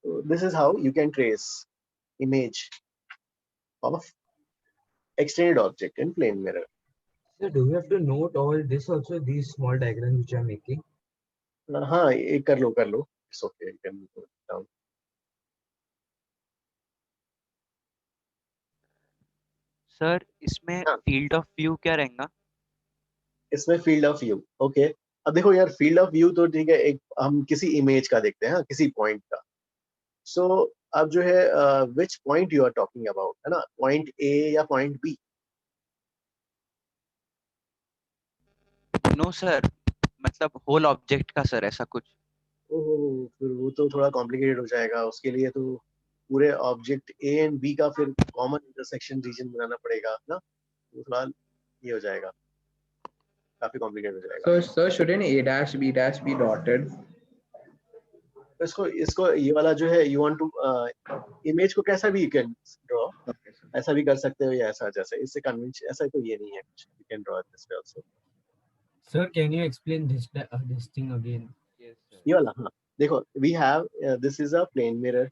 So this is how you can trace image of extended object in plane mirror.
So do we have to note all this also, these small diagrams which I'm making?
हाँ, ये कर लो. It's okay, you can note it down.
Sir इसमें field of view क्या रहेगा?
इसमें field of view. Okay, अब देखो यार, फील्ड ऑफ व्यू तो ठीक है, एक हम किसी इमेज का देखते हैं, किसी पॉइंट का. सो अब जो है which point you are talking about, है ना, पॉइंट ए या पॉइंट बी?
नो सर, मतलब होल ऑब्जेक्ट का सर, ऐसा कुछ.
ओह, फिर वो तो थोड़ा कॉम्प्लिकेटेड हो जाएगा. उसके लिए तो पूरे ऑब्जेक्ट ए एंड बी का फिर कॉमन इंटरसेक्शन रीजन बनाना पड़ेगा ना. वो थोड़ा ये हो जाएगा, काफी कॉम्प्लिकेटेड हो जाएगा.
So shouldn't A' B' be dotted?
इसको ये वाला जो है, यू वांट टू इमेज को कैसा भी यू कैन ड्रॉ, ऐसा भी कर सकते हो या ऐसा, जैसे इससे कन्वेंशन ऐसा तो ये नहीं है कुछ. You can draw this way also.
Sir, can you explain this thing again?
ये वाला, हाँ देखो, we have this is a plane mirror.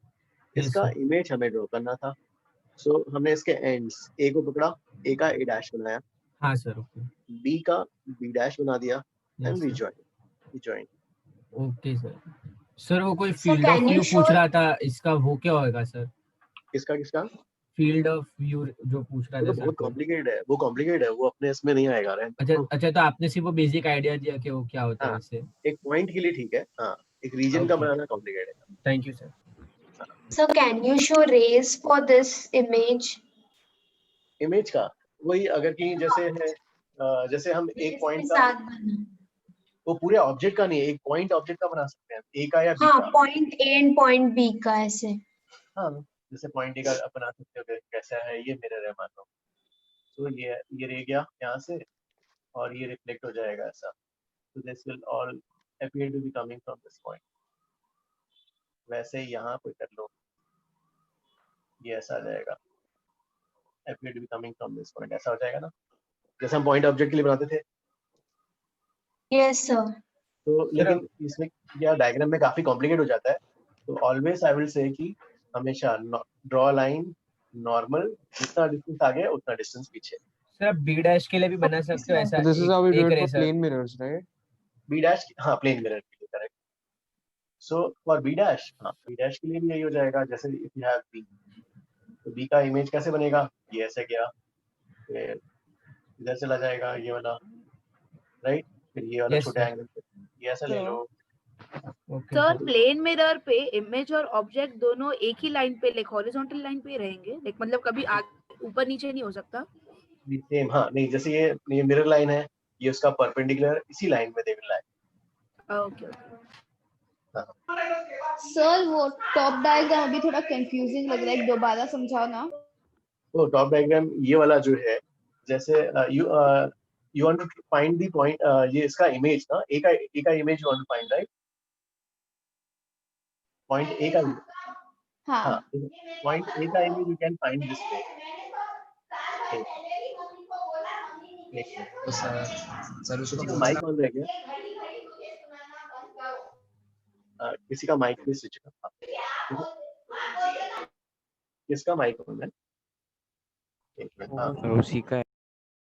इसका इमेज हमें ड्रॉ करना था. सो हमने इसके एंड्स, ए को पकड़ा, ए का A' बनाया,
हाँ सर. ओके.
बी का B' बना दिया and we join.
Okay sir. Sir वो कोई फील्ड ऑफ व्यू पूछ रहा था, इसका वो क्या होएगा सर?
किसका
फील्ड ऑफ व्यू जो पूछ रहा था सर.
बहुत कॉम्प्लिकेटेड है, वो अपने इसमें नहीं आएगा.
अच्छा, तो आपने सिर्फ वो बेसिक आइडिया दिया कि वो क्या होता है इससे.
एक पॉइंट के लिए ठीक है, हाँ, एक रीजन का बनाना कॉम्प्लिकेटेड है.
Thank you sir.
So can you show rays for this image?
Image का वही, अगर कहीं जैसे है, जैसे हम एक पॉइंट का, वो पूरे ऑब्जेक्ट का नहीं है, एक पॉइंट ऑब्जेक्ट का बना सकते हैं, ए का या बी
हाँ,
का.
Point A and point B का ऐसे.
हाँ, जैसे पॉइंट ए का बना सकते हो. कैसा है, ये मिरर है मान लो, तो ये रह गया यहाँ से और ये रिफ्लेक्ट हो जाएगा ऐसा. तो this will all appear to be coming from this point. वैसे यहाँ पे कर लो, ये ऐसा आ जाएगा, appear to be coming from this point, ऐसा हो जाएगा ना, जैसे हम पॉइंट ऑब्जेक्ट के लिए बनाते थे.
Yes sir.
तो लेकिन इसमें या डायग्राम में काफी कॉम्प्लिकेट हो जाता है. तो ऑलवेज आई विल से कि हमेशा ड्रॉ लाइन नॉर्मल, जितना डिस्टेंस आगे उतना डिस्टेंस पीछे.
सर B' के लिए भी बना सकते हो ऐसा.
This is how we do it for plane mirrors, right?
B', हाँ, प्लेन मिरर के लिए करेक्ट. सो फॉर B', हाँ, B' के लिए भी यही हो जाएगा. जैसे इफ यू हैव B, तो B का इमेज कैसे बनेगा, ये ऐसे गया, फिर इधर चला जाएगा ये वाला, राइट, फिर ये वाला छोटा एंगल, ये ऐसा ले लो.
सर प्लेन मिरर पे इमेज और ऑब्जेक्ट दोनों एक ही लाइन पे, लाइक हॉरिजॉन्टल लाइन पे रहेंगे, लाइक मतलब कभी आगे ऊपर नीचे नहीं हो सकता.
सेम, हाँ, नहीं, जैसे ये मिरर लाइन है, ये उसका परपेंडिकुलर इसी लाइन में they will lie.
Okay.
Sir वो टॉप डायग्राम अभी थोड़ा कंफ्यूजिंग लग रहा है, दोबारा समझाओ ना.
तो टॉप डायग्राम ये वाला जो है, जैसे you want to find the point, ये इसका इमेज ना, ए का image you want to find, right? Point A का, हाँ, पॉइंट ए का image you can find this way.
Sir उसको
माइक ऑन रह गया, किसी का माइक पे स्विच कर, किसका माइक ऑन है? एक मिनट, हाँ,
उसी का.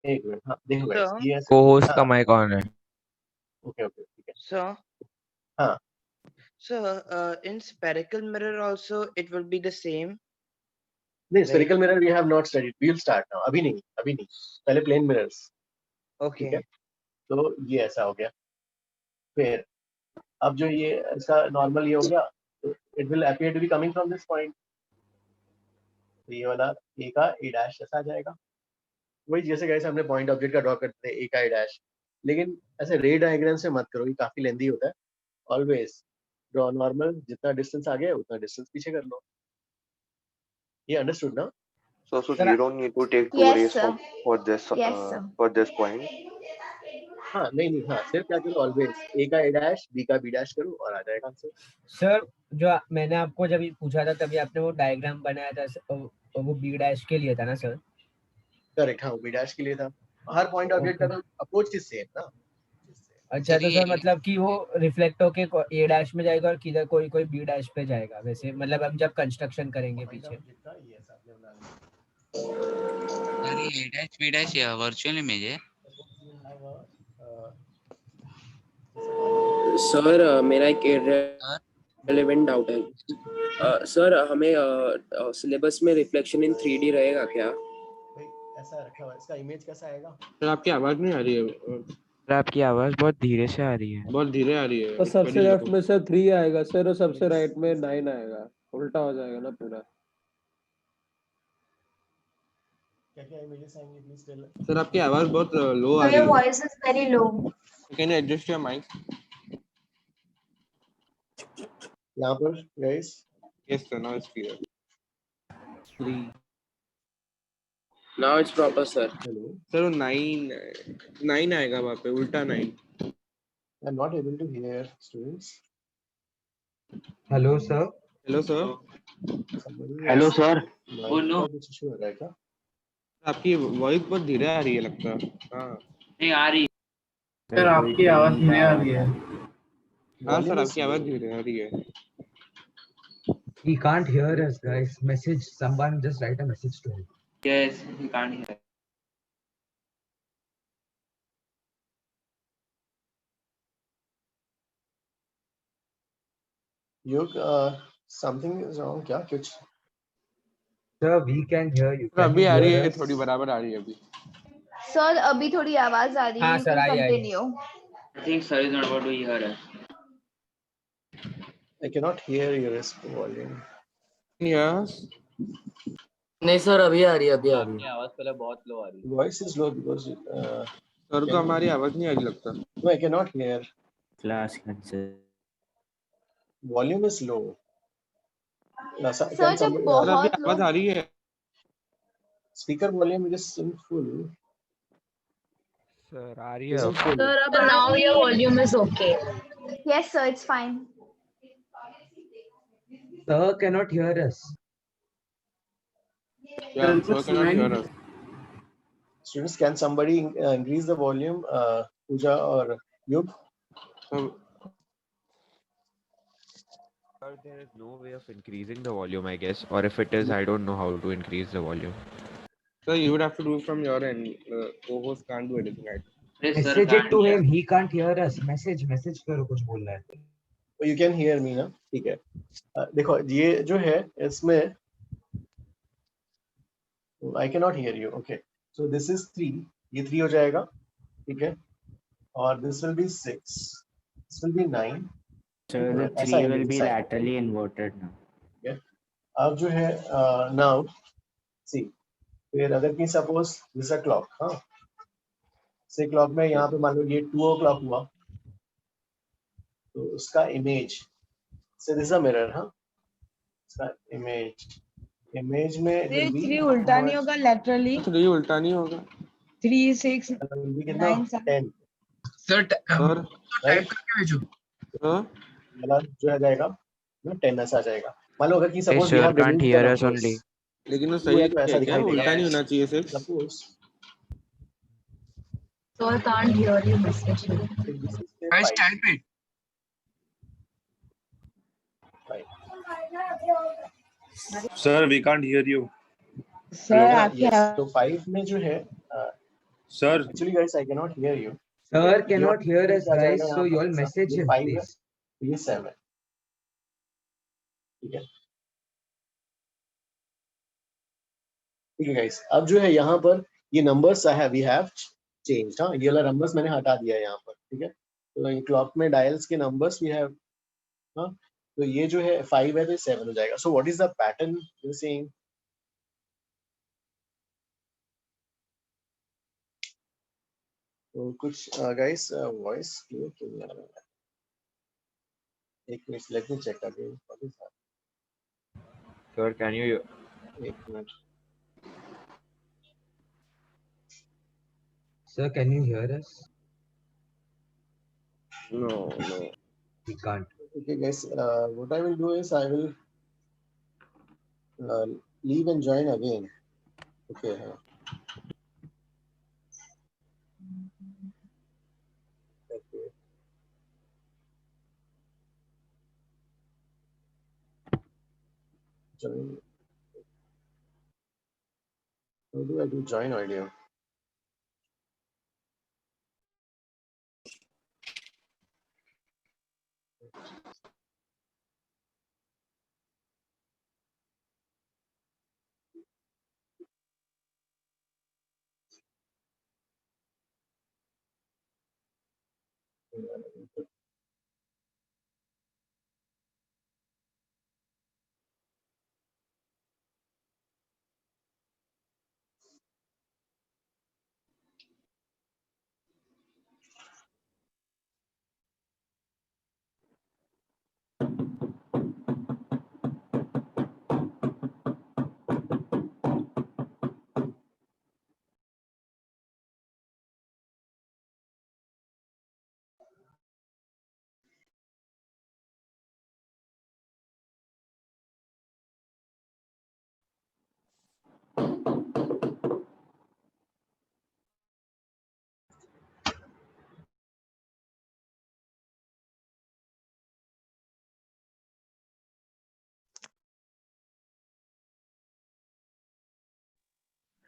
एक मिनट, हाँ, देखो guys, ये
को-होस्ट का माइक ऑन है.
ओके, ठीक है.
So,
हाँ,
in spherical mirror also it will be the same.
नहीं, spherical mirror we have not studied. We will start now. अभी नहीं, पहले plane mirrors.
Okay.
तो ये ऐसा हो गया. फिर अब जो ये इसका नॉर्मल ये हो गया, तो it will appear to be coming from this point. तो ये वाला A का A' ऐसा आ जाएगा. वही जैसे गाइस हमने पॉइंट ऑब्जेक्ट का ड्रॉ करते थे, A का A', लेकिन ऐसे रे डायग्राम से मत करो, ये काफी लेंदी होता है. ऑलवेज ड्रॉ नॉर्मल, जितना डिस्टेंस आगे उतना डिस्टेंस पीछे कर लो. ये अंडरस्टूड ना?
So you don't need to take two rays for this point.
हाँ, नहीं, हाँ, सिर्फ क्या करो, ऑलवेज A का A', B का B' करो और आ जाएगा आंसर.
सर जो मैंने आपको जब पूछा था तभी आपने वो डायग्राम बनाया था, वो B' के लिए था ना सर?
करेक्ट, हाँ, B' के लिए था. हर पॉइंट ऑब्जेक्ट का तो अप्रोच इज सेम ना.
अच्छा तो सर मतलब कि वो रिफ्लेक्ट होके ए डैश में जाएगा और किधर कोई कोई बी डैश पे जाएगा वैसे, मतलब हम जब कंस्ट्रक्शन करेंगे पीछे।
अरे A dash B dash virtual image है।
सर मेरा एक रेलेवेंट डाउट है। सर हमें सिलेबस में रिफ्लेक्शन इन 3D रहेगा क्या?
ऐसा रखा हुआ है, इसका इमेज कैसा आएगा?
सर आपकी आवाज नहीं आ रही है।
सर आपकी आवाज बहुत धीरे से आ रही है।
बहुत धीरे आ रही है।
तो सबसे लेफ्ट में सर 3 आएगा सर, और सबसे राइट में 9 आएगा, उल्टा हो जाएगा ना पूरा।
क्या इमेजेस आएंगे प्लीज टेल।
सर आपकी आवाज बहुत लो आ
So
रही
your
है।
voice is very low.
Can you adjust your mic?
यहाँ पर guys.
Yes sir, now it's clear.
3
Now it's proper sir.
Sir 9 आएगा वहाँ पे, उल्टा 9।
I'm not able to hear students.
Hello sir.
Hello sir.
Hello
sir.
Oh no. कुछ issue हो रहा है क्या?
आपकी वॉइस बहुत धीरे आ रही है लगता है। हाँ
नहीं आ रही।
सर आपकी आवाज धीरे आ रही है।
हाँ सर आपकी आवाज धीरे आ रही है।
He can't hear us, guys. Message someone. Just write a message to him.
Yes, you can't hear.
Yug, something is wrong क्या कुछ?
Sir, we can hear you.
Sir अभी आ रही है, थोड़ी बराबर आ रही है अभी।
सर अभी थोड़ी आवाज आ रही है।
हाँ sir I.
Continue.
I think sir is not able to hear us.
I cannot hear your volume.
Yes.
नहीं सर अभी आ रही है, अभी आ रही है।
आवाज पहले बहुत लो आ रही है।
Voice is low because
sir को हमारी आवाज नहीं आ रही लगता।
No, I cannot hear.
Class cancel.
Volume is low.
Sir जब बहुत लो।
आवाज आ रही है।
Speaker volume is in full.
Sir आ रही है।
Sir,
now your volume is okay.
Yes sir, it's fine.
Sir cannot hear us.
Yeah, sir cannot hear us.
Students, can somebody increase the volume? Pooja or Yug?
Sir, there is no way of increasing the volume, I guess. Or if it is, I don't know how to increase the volume.
So you would have to do it from your end. Co-host can't do anything, right?
Message it to him. He can't hear us. Message करो कुछ बोल रहा है।
You can hear me ना? ठीक है। देखो ये जो है इसमें I cannot hear you. Okay. So this is 3. ये 3 हो जाएगा, ठीक है? और this will be 6. This will be 9.
So the 3 will be laterally inverted now.
Yeah. अब जो है now see, फिर अगर कि suppose this is a clock, हाँ? से क्लॉक में यहाँ पे मान लो ये 2 o'clock हुआ, तो उसका इमेज से दिस अ मिरर, हाँ? इसका इमेज में
3 उल्टा नहीं होगा laterally?
3 उल्टा नहीं होगा।
3 6 9
10
सर टाइप करके भेजो।
वाला जो है जाएगा ना 10 ऐसा आ जाएगा। मान लो अगर कि suppose
Sir can't hear us only.
लेकिन वो सही है
ऐसा
क्या? उल्टा नहीं होना चाहिए सिर्फ।
Suppose
So I can't hear your message.
Guys, type it.
Sir, we can't hear you.
Sir आपकी
तो 5 में जो है
Sir,
actually guys I cannot hear you.
Sir cannot hear us, guys. So you all message him, please.
ये 7. ठीक है। ठीक है गाइस, अब जो है यहाँ पर ये नंबर्स है वी हैव चेंज्ड। हाँ, ये वाला नंबर्स मैंने हटा दिया है यहाँ पर, ठीक है। तो ये क्लॉक में डायल्स के नंबर्स वी हैव, हाँ, तो ये जो है 5 है तो 7 हो जाएगा। So what is the pattern you seeing? तो कुछ गाइस वॉइस क्लियर क्यों नहीं आ रहा है? एक minute, let me check again. What is that?
Sir, can you?
एक minute.
Sir, can you hear us?
No.
We can't.
Okay guys, what I will do is I will leave and join again. Okay. Okay. join. How do I do join audio?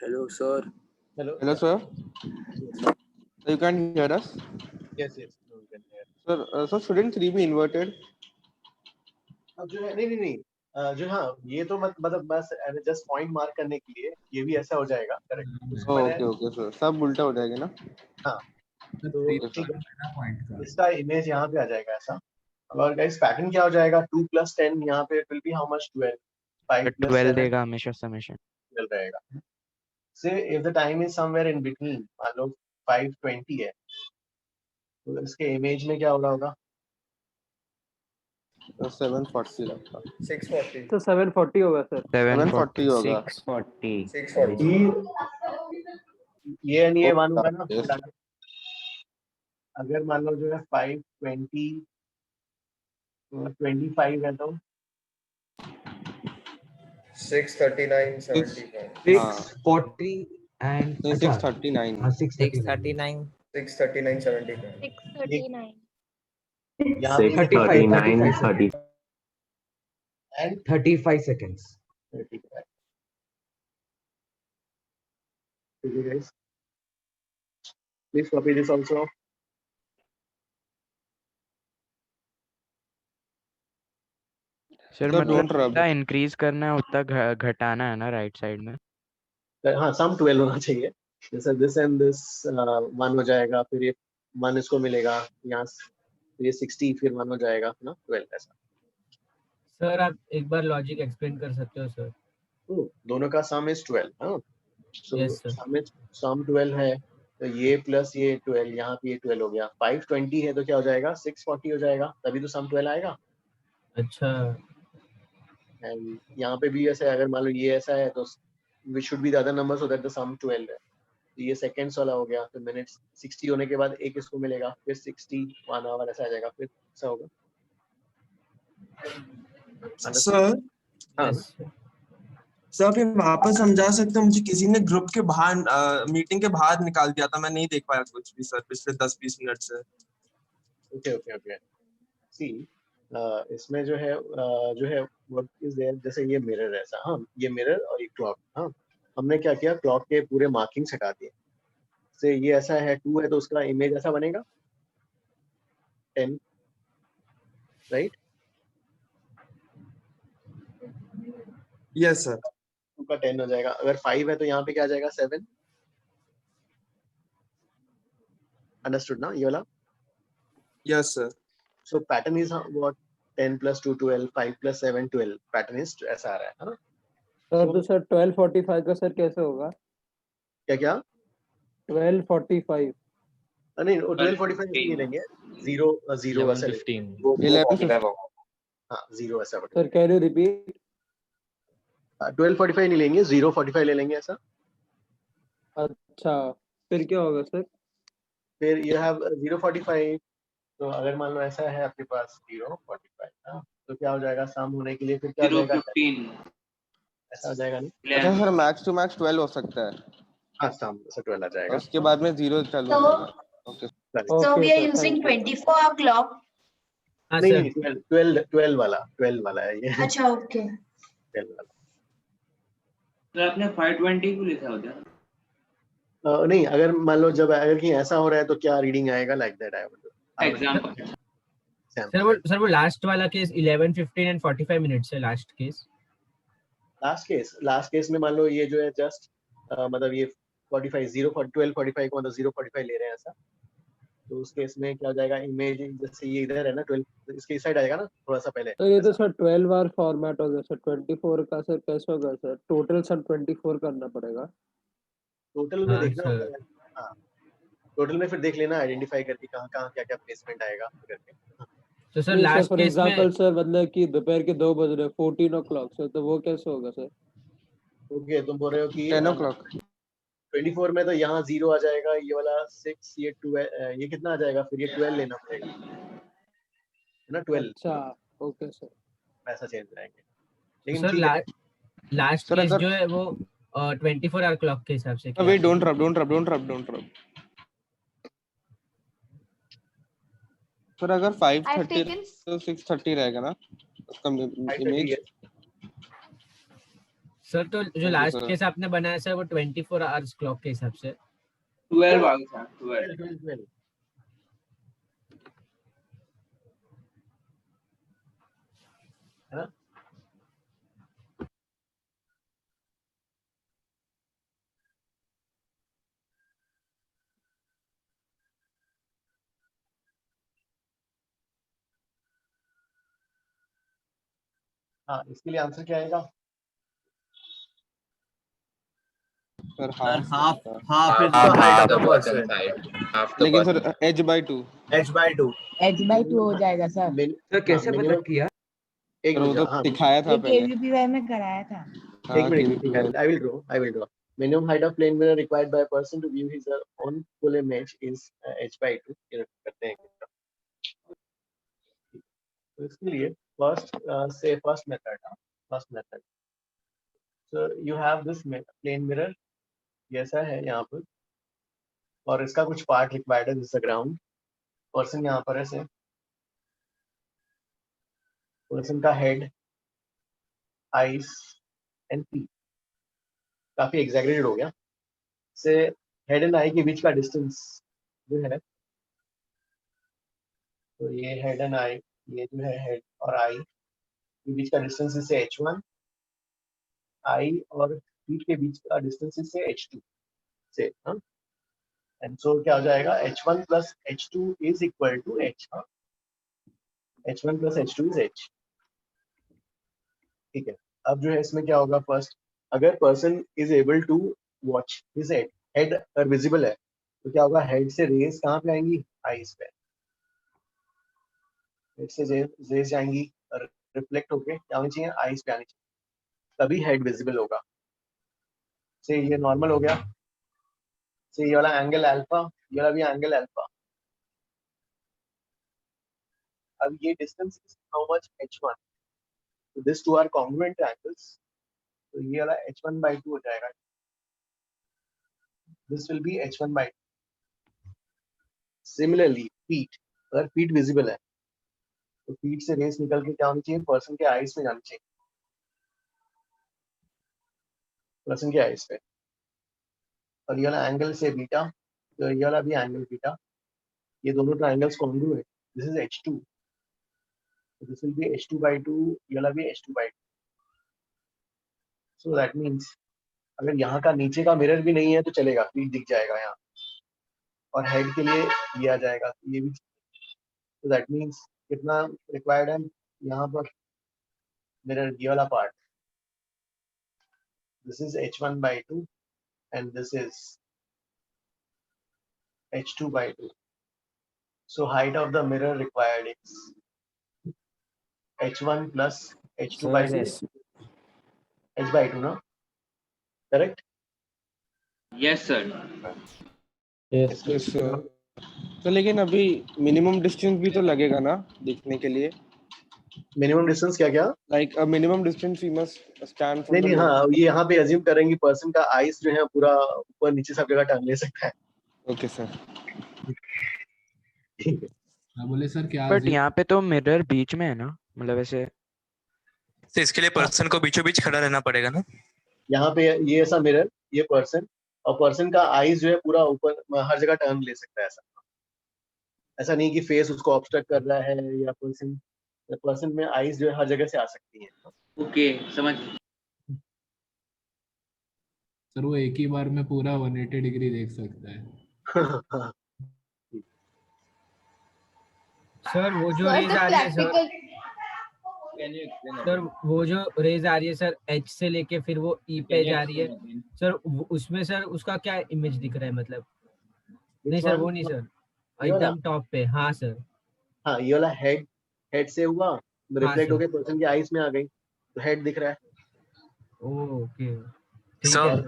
Hello, sir.
Hello.
Hello, sir. You can hear us?
Yes, yes. No, we can hear.
Sir, so shouldn't 3 be inverted?
अब जो है नहीं जो हाँ ये तो मतलब बस जस्ट पॉइंट मार्क करने के लिए ये भी ऐसा हो जाएगा करेक्ट।
ओके सर, सब उल्टा हो जाएगा ना?
हाँ तो ठीक है, इसका इमेज यहाँ पे आ जाएगा ऐसा। और गाइस पैटर्न क्या हो जाएगा 2 + 10 यहाँ पे विल बी हाउ मच 12 5 +
12
7
देगा हमेशा समेशन
12 रहेगा। से if the time is somewhere in between मान लो 5:20 है तो इसके इमेज में क्या हो रहा होगा
740 लगता
640 तो 740 होगा सर
740 होगा
640
ये नहीं है मानूंगा ना। अगर मान लो जो है 5:20 25 है तो
639 640 and
639
639 639 75
639 30
and
35 seconds
35 okay guys please copy this also
sir मतलब जितना इंक्रीज करना है उतना घटाना है ना राइट साइड में।
हाँ सम 12 होना चाहिए जैसे दिस एंड दिस 1 हो जाएगा फिर ये 1 इसको मिलेगा यहाँ ये 60 फिर 1 हो जाएगा ना 12 ऐसा।
सर आप एक बार लॉजिक एक्सप्लेन कर सकते हो सर?
दोनों का सम इज 12 हाँ
Yes, sir.
सम 12 है तो ये प्लस ये 12 यहाँ पे ये 12 हो गया 520 है तो क्या हो जाएगा 640 हो जाएगा तभी तो सम 12 आएगा।
अच्छा
एंड यहाँ पे भी ऐसा है अगर मान लो ये ऐसा है तो which should be the other number so that the sum 12 है तो ये सेकंड्स वाला हो गया तो मिनट्स 60 होने के बाद एक इसको मिलेगा फिर 60 1 आवर ऐसा आ जाएगा फिर ऐसा होगा।
सर
हाँ
सर फिर वापस समझा सकते हो मुझे किसी ने ग्रुप के बाहर मीटिंग के बाहर निकाल दिया था मैं नहीं देख पाया कुछ भी सर पिछले 10-20 मिनट से।
ओके सी इसमें जो है व्हाट इज देयर जैसे ये मिरर है ऐसा हाँ ये मिरर और एक क्लॉक हाँ हमने क्या किया क्लॉक के पूरे मार्किंग्स हटा दिए से ये ऐसा है 2 है तो उसका इमेज ऐसा बनेगा 10 राइट
यस सर
2 का 10 हो जाएगा अगर 5 है तो यहाँ पे क्या आ जाएगा 7 अंडरस्टूड ना ये वाला।
Yes sir
So pattern is what 10 + 2 12 5 + 7 12 pattern is ऐसा आ रहा है ना
सर। तो सर 1245 का सर कैसे होगा
क्या
1245
नहीं 1245 नहीं लेंगे 0 ऐसा
11
हाँ 0 ऐसा
सर कैन यू रिपीट
1245 नहीं लेंगे 045 ले लेंगे ऐसा।
अच्छा फिर क्या होगा सर
फिर you have 045 तो अगर मान लो ऐसा है आपके पास 045 हाँ तो क्या हो जाएगा सम होने के लिए फिर क्या हो जाएगा
15
ऐसा हो जाएगा नहीं।
अच्छा सर मैक्स टू मैक्स 12 हो सकता है
हाँ सम से 12 आ जाएगा
उसके बाद में 0 चालू हो जाएगा। Okay
So we are using 24-hour clock.
नहीं 12 वाला है ये।
अच्छा ओके
तो आपने 520 क्यों लिखा होता है?
नहीं, अगर मान लो जब अगर कि ऐसा हो रहा है तो क्या रीडिंग आएगा, like that I
example.
Sir वो लास्ट वाला केस 11, 15 एंड 45 मिनट्स है लास्ट केस।
लास्ट केस में मान लो ये जो है जस्ट मतलब ये 45 12 45 को मतलब 045 ले रहे हैं ऐसा, तो उस केस में क्या हो जाएगा, इमेज जैसे ये इधर है ना 12 इसके इस साइड आएगा ना थोड़ा सा पहले।
सर ये तो सर 12 आवर फॉर्मेट हो गया सर, 24 का सर कैसे होगा सर? टोटल सर 24 करना पड़ेगा।
टोटल में देखना होगा। हाँ, टोटल में फिर देख लेना, आइडेंटिफाई करके कहाँ कहाँ क्या क्या प्लेसमेंट आएगा करके।
तो सर लास्ट
फॉर
केस में
एग्जांपल सर मतलब कि दोपहर के 2 बज रहे 14 o'clock सर, तो वो कैसे होगा सर?
ओके, तुम बोल रहे हो कि
10 o'clock
24 में तो यहाँ 0 आ जाएगा, ये वाला 6, ये 12, ये कितना आ जाएगा फिर, ये 12 लेना पड़ेगा है ना, 12।
अच्छा ओके सर,
ऐसा चेंज रहेंगे।
तो
लेकिन
सर
ठीक है
लास्ट
सर
केस
अगर
जो है वो 24 आवर क्लॉक के हिसाब से
वेट डोंट रब सर अगर 5:30 तो 6:30 रहेगा ना उसका इमेज।
सर तो जो लास्ट केस आपने बनाया सर वो 24 आवर्स क्लॉक के हिसाब से
12 आ गया, 12।
है ना? हाँ, इसके लिए आंसर क्या आएगा
सर लेकिन सर
h/2 हो जाएगा सर।
सर कैसे पता किया?
एक
वो तो
हाँ,
दिखाया था
ये
पहले।
KVPY में कराया था।
एक minute, I will draw. Minimum height of plane mirror required by a person to view his own full image is h/2. ये करते हैं तो इसके लिए first method. So you have this plane mirror, ऐसा है यहाँ पर, और इसका कुछ पार्ट रिक्वायर्ड है जैसे ग्राउंड। पर्सन यहाँ पर है, पर्सन का हेड, आईज एंड फीट काफी एग्जैगरेटेड हो गया। से हेड एंड आई के बीच का डिस्टेंस जो है, तो ये हेड एंड आई, ये जो है हेड और आई के बीच का डिस्टेंस इससे h1, आई और फीट के बीच का डिस्टेंस इससे h2 से। एंड सो क्या हो जाएगा, h1 plus h2 is equal to h। h1 plus h2 is h। ठीक है, अब जो है इसमें क्या होगा, फर्स्ट अगर person is able to watch his head अगर विजिबल है तो क्या होगा, हेड से रेज कहाँ पे आएंगी, आईज पे। हेड से रेज जाएंगी और रिफ्लेक्ट होके क्या होनी चाहिए, आईज पे आनी चाहिए, तभी हेड विजिबल होगा। से ये नॉर्मल हो गया, से ये वाला एंगल अल्फा, ये वाला भी एंगल अल्फा। अब ये distance is how much, h1, so these two are congruent angles, तो ये वाला h1/2 हो जाएगा, this will be h1/2। Similarly feet, अगर फीट विजिबल है तो फीट से रेस निकल के क्या होनी चाहिए, पर्सन के आईज में जानी चाहिए, पर्सन के आईज पे। और ये वाला एंगल से बीटा, तो ये वाला भी एंगल बीटा, ये दोनों triangles congruent, this is h2, this will B h2/2, ये वाला भी h2/2। सो दैट मींस अगर यहाँ का नीचे का मिरर भी नहीं है तो चलेगा, फीट दिख जाएगा यहाँ, और हेड के लिए ये आ जाएगा, तो ये भी। तो दैट मींस कितना रिक्वायर्ड है यहाँ पर, मिरर ये वाला part, this is h1/2 and this is h2/2. So height of the mirror required is h1 plus h2/2, h/2 ना, correct?
Yes sir.
Yes sir. तो लेकिन अभी मिनिमम डिस्टेंस भी तो लगेगा ना दिखने के लिए।
मिनिमम डिस्टेंस क्या क्या,
like a minimum distance we must stand from
नहीं हाँ, ये यहाँ पे अज्यूम करेंगे पर्सन का आईज जो है पूरा ऊपर नीचे सब जगह टर्न ले सकता है।
ओके सर,
ठीक है।
बोले सर क्या, बट यहाँ पे तो मिरर बीच में है ना, मतलब ऐसे
तो इसके लिए पर्सन को बीचों बीच खड़ा रहना पड़ेगा ना?
यहाँ पे ये ऐसा मिरर, ये पर्सन, और पर्सन का आईज जो है पूरा ऊपर हर जगह टर्न ले सकता है। ऐसा नहीं कि फेस उसको ऑब्स्ट्रक्ट कर रहा है, या पर्सन में आईज जो है हर जगह से आ सकती है।
ओके, समझ।
सर वो एक ही बार में पूरा 180 डिग्री देख सकता है।
सर वो जो रेज आ रही है सर, वो जो रेज आ रही है सर एच से लेके फिर वो ई पे जा रही है सर, उसमें सर उसका क्या इमेज दिख रहा है मतलब? नहीं सर वो नहीं सर, एकदम टॉप पे। हाँ सर,
हाँ ये वाला हेड से हुआ, रिफ्लेक्ट होके पर्सन की आईज में आ गई, तो हेड दिख रहा है।
ओके
सर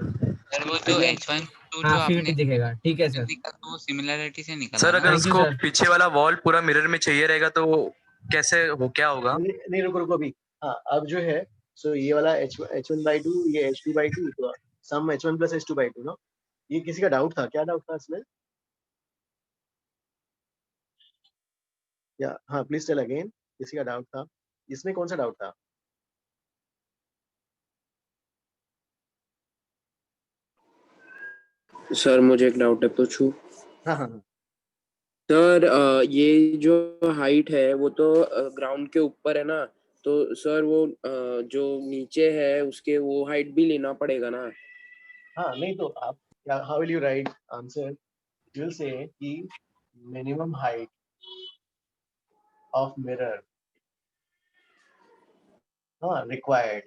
वो जो H1 जो आपने
दिखेगा, ठीक है सर।
तो सिमिलरिटी से निकला
सर अगर उसको पीछे वाला वॉल पूरा मिरर में चाहिए रहेगा तो कैसे हो, क्या होगा?
नहीं रुको अभी। हाँ अब जो है सो ये वाला H1/2, ये H2/2, तो सम H1 + H2/2 ना। ये किसी का डाउट था? क्या डाउट था इसमें? या हाँ प्लीज टेल अगेन, किसी का डाउट था इसमें? कौन सा डाउट था?
सर मुझे एक डाउट है, पूछूं?
हाँ।
सर ये जो हाइट है वो तो ग्राउंड के ऊपर है ना, तो सर वो जो नीचे है उसके वो हाइट भी लेना पड़ेगा ना?
हाँ नहीं तो आप how will you write answer? You will say कि minimum height of mirror required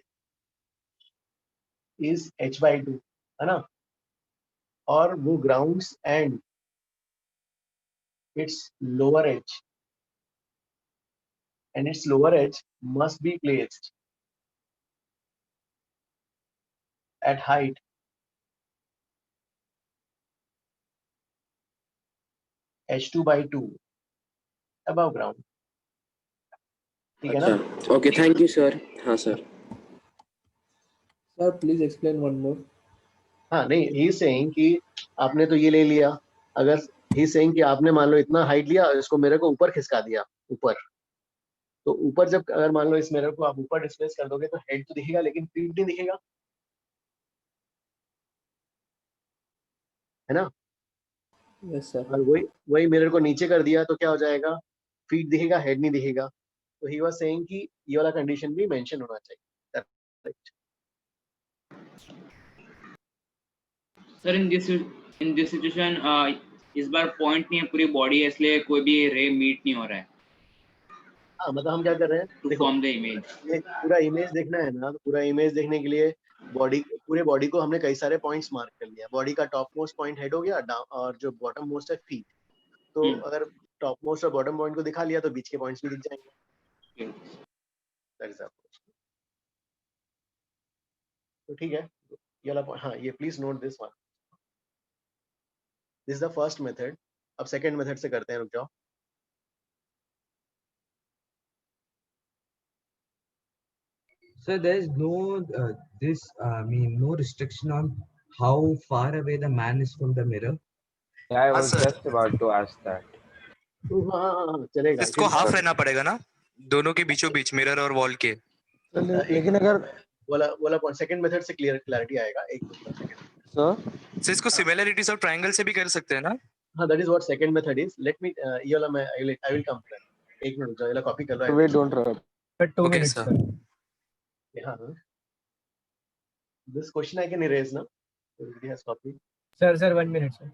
is H/2, है ना, और वो grounds and its lower edge, and its lower edge must be placed at height H2/2 above ground. ठीक है ना?
Okay, thank you sir. हाँ sir.
Sir please explain one more.
हाँ नहीं, ही सेइंग कि आपने तो ये ले लिया, अगर ही सेइंग कि आपने मान लो इतना हाइट लिया, इसको मिरर को ऊपर खिसका दिया ऊपर, तो ऊपर जब अगर मान लो इस मिरर को आप ऊपर डिस्प्लेस कर दोगे तो हेड तो दिखेगा लेकिन फीट नहीं दिखेगा, है ना?
Yes sir.
और वही मिरर को नीचे कर दिया तो क्या हो जाएगा? फीट दिखेगा, हेड नहीं दिखेगा। तो ही वाज सेइंग कि ये वाला कंडीशन भी मेंशन होना चाहिए।
सर इन दिस सिचुएशन इस बार पॉइंट नहीं है, पूरी बॉडी है, इसलिए कोई भी रे मीट नहीं हो रहा है।
हाँ मतलब हम क्या कर रहे हैं,
टू फॉर्म द इमेज।
पूरा इमेज देखना है ना, तो पूरा इमेज देखने के लिए पूरे बॉडी को हमने कई सारे पॉइंट्स मार्क कर लिया। बॉडी का टॉप मोस्ट पॉइंट हेड हो गया, और जो बॉटम मोस्ट है फीट। तो अगर टॉप मोस्ट और बॉटम पॉइंट को दिखा लिया तो बीच के पॉइंट्स भी दिख जाएंगे। तो ठीक है, ये वाला हाँ, ये please note this one. This is the first method. अब सेकंड मेथड से करते हैं, रुक जाओ।
So there is no no restriction on how far away the man is from the mirror.
Yeah, I was just about to ask that.
चलेगा।
इसको half रहना पड़ेगा ना दोनों के बीचों बीच, मिरर और वॉल के।
लेकिन अगर वाला सेकंड मेथड से क्लैरिटी आएगा। एक सेकंड
सर इसको सिमिलरिटीज और ट्रायंगल से भी कर सकते हैं ना?
हाँ, that is what second method is. Let me ये वाला मैं I will come to that. एक मिनट, ये वाला कॉपी कर रहा है।
Wait, don't run.
But 2 minutes sir.
हाँ, this question I can erase now. Everybody has copied.
Sir 1 minute sir.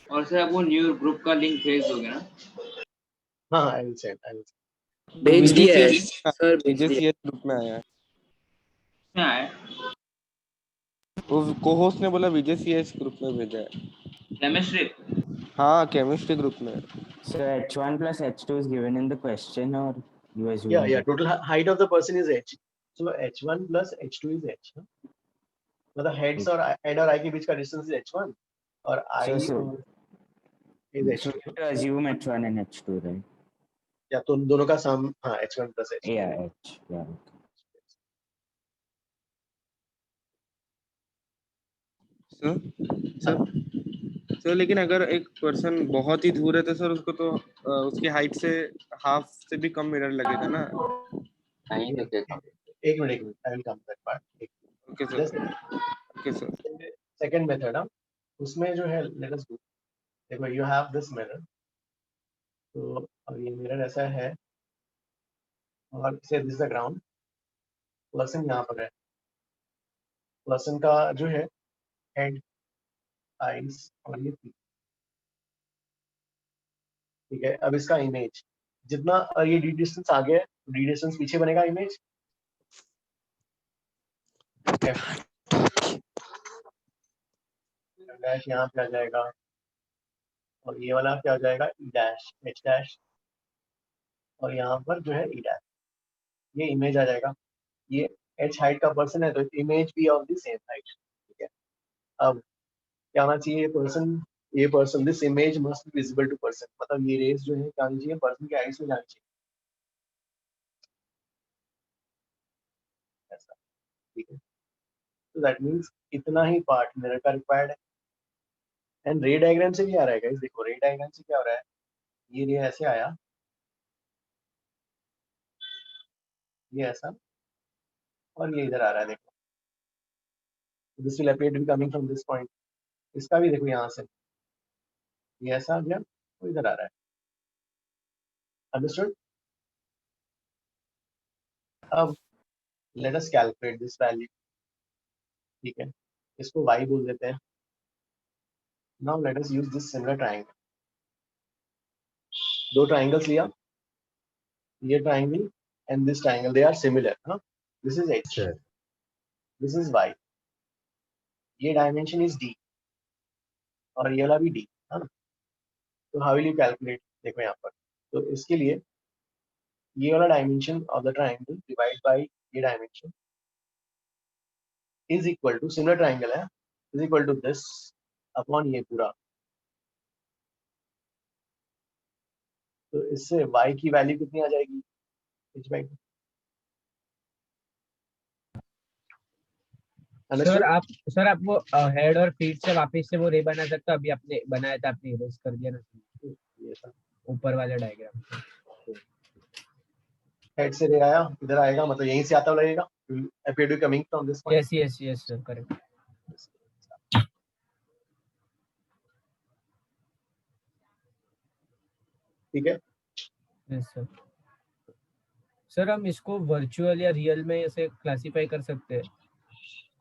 और सर वो न्यू ग्रुप का लिंक भेज दोगे ना?
हाँ, I will send.
भेज दिया है सर,
VJCS ग्रुप में आया है।
में आया?
वो को-होस्ट ने बोला VJCS ग्रुप में भेजा है।
केमिस्ट्री?
हाँ, केमिस्ट्री ग्रुप में।
So H1 plus H2 is given in the question, or you assume?
Yeah. Total height of the person is H. So H1 plus H2 is H. मतलब head और eye के बीच का distance is H1 और eye is H2.
So to assume H1 and H2, right?
या तो दोनों का सम, हाँ, H1 plus H2.
Yeah, H. Yeah.
Sir लेकिन अगर एक पर्सन बहुत ही दूर है तो सर उसको तो उसकी हाइट से हाफ से भी कम मिरर लगेगा ना।
नहीं लगेगा। एक minute I will come that part.
Okay sir. Okay sir.
Second method है उसमें जो है लेट अस डू। देखो यू हैव दिस मिरर, तो अब ये मिरर ऐसा है और से दिस द ग्राउंड, पर्सन यहाँ पर है, पर्सन का जो है हेड, आईज और ये feet, ठीक है। अब इसका इमेज जितना ये डी डिस्टेंस आगे है, डी डिस्टेंस पीछे बनेगा इमेज। डैश यहाँ पे आ जाएगा और ये वाला क्या हो जाएगा, ई डैश, एच डैश, और यहाँ पर जो है ई डैश, ये इमेज आ जाएगा। ये एच हाइट का पर्सन है तो इमेज भी ऑफ द सेम हाइट, ठीक है। अब क्या होना चाहिए, ये person this image must be visible to person, मतलब ये रेस जो है क्या होनी चाहिए, पर्सन के आईज में जानी चाहिए, ऐसा, ठीक है। तो दैट मीन्स इतना ही पार्ट मिरर का रिक्वायर्ड है। एंड रे डायग्राम से भी आ रहा है गाइस, देखो रे डायग्राम से क्या हो रहा है, ये रे ऐसे आया, ये ऐसा, और ये इधर आ रहा है, देखो this will appear to be coming from this point. इसका भी देखो यहाँ से ये ऐसा आ गया, वो इधर आ रहा है। अंडरस्टूड? अब let us calculate this value, ठीक है, इसको y बोल देते हैं। Now let us use this similar triangle. दो ट्रायंगल्स लिया, ये triangle and this triangle, they are similar, हाँ। This is h, this is y, ये डायमेंशन इज d और ये वाला भी d, हाँ। तो हाउ विल यू कैलकुलेट, देखो यहाँ पर, तो इसके लिए ये वाला dimension of the triangle divide by ये dimension is equal to, similar triangle है, is equal to this upon ये पूरा। तो इससे y की वैल्यू कितनी आ जाएगी, h/2।
सर आप वो हेड और फीट से वापस से वो रे बना सकते हो, अभी आपने बनाया था, आपने इरेज कर दिया ना ऊपर वाले डायग्राम।
हेड से रे आया, इधर आएगा, मतलब यहीं से आता हुआ लगेगा, appear to be coming from this point।
Yes sir, correct.
ठीक है।
Yes sir. सर हम इसको वर्चुअल या रियल में ऐसे क्लासिफाई कर सकते हैं?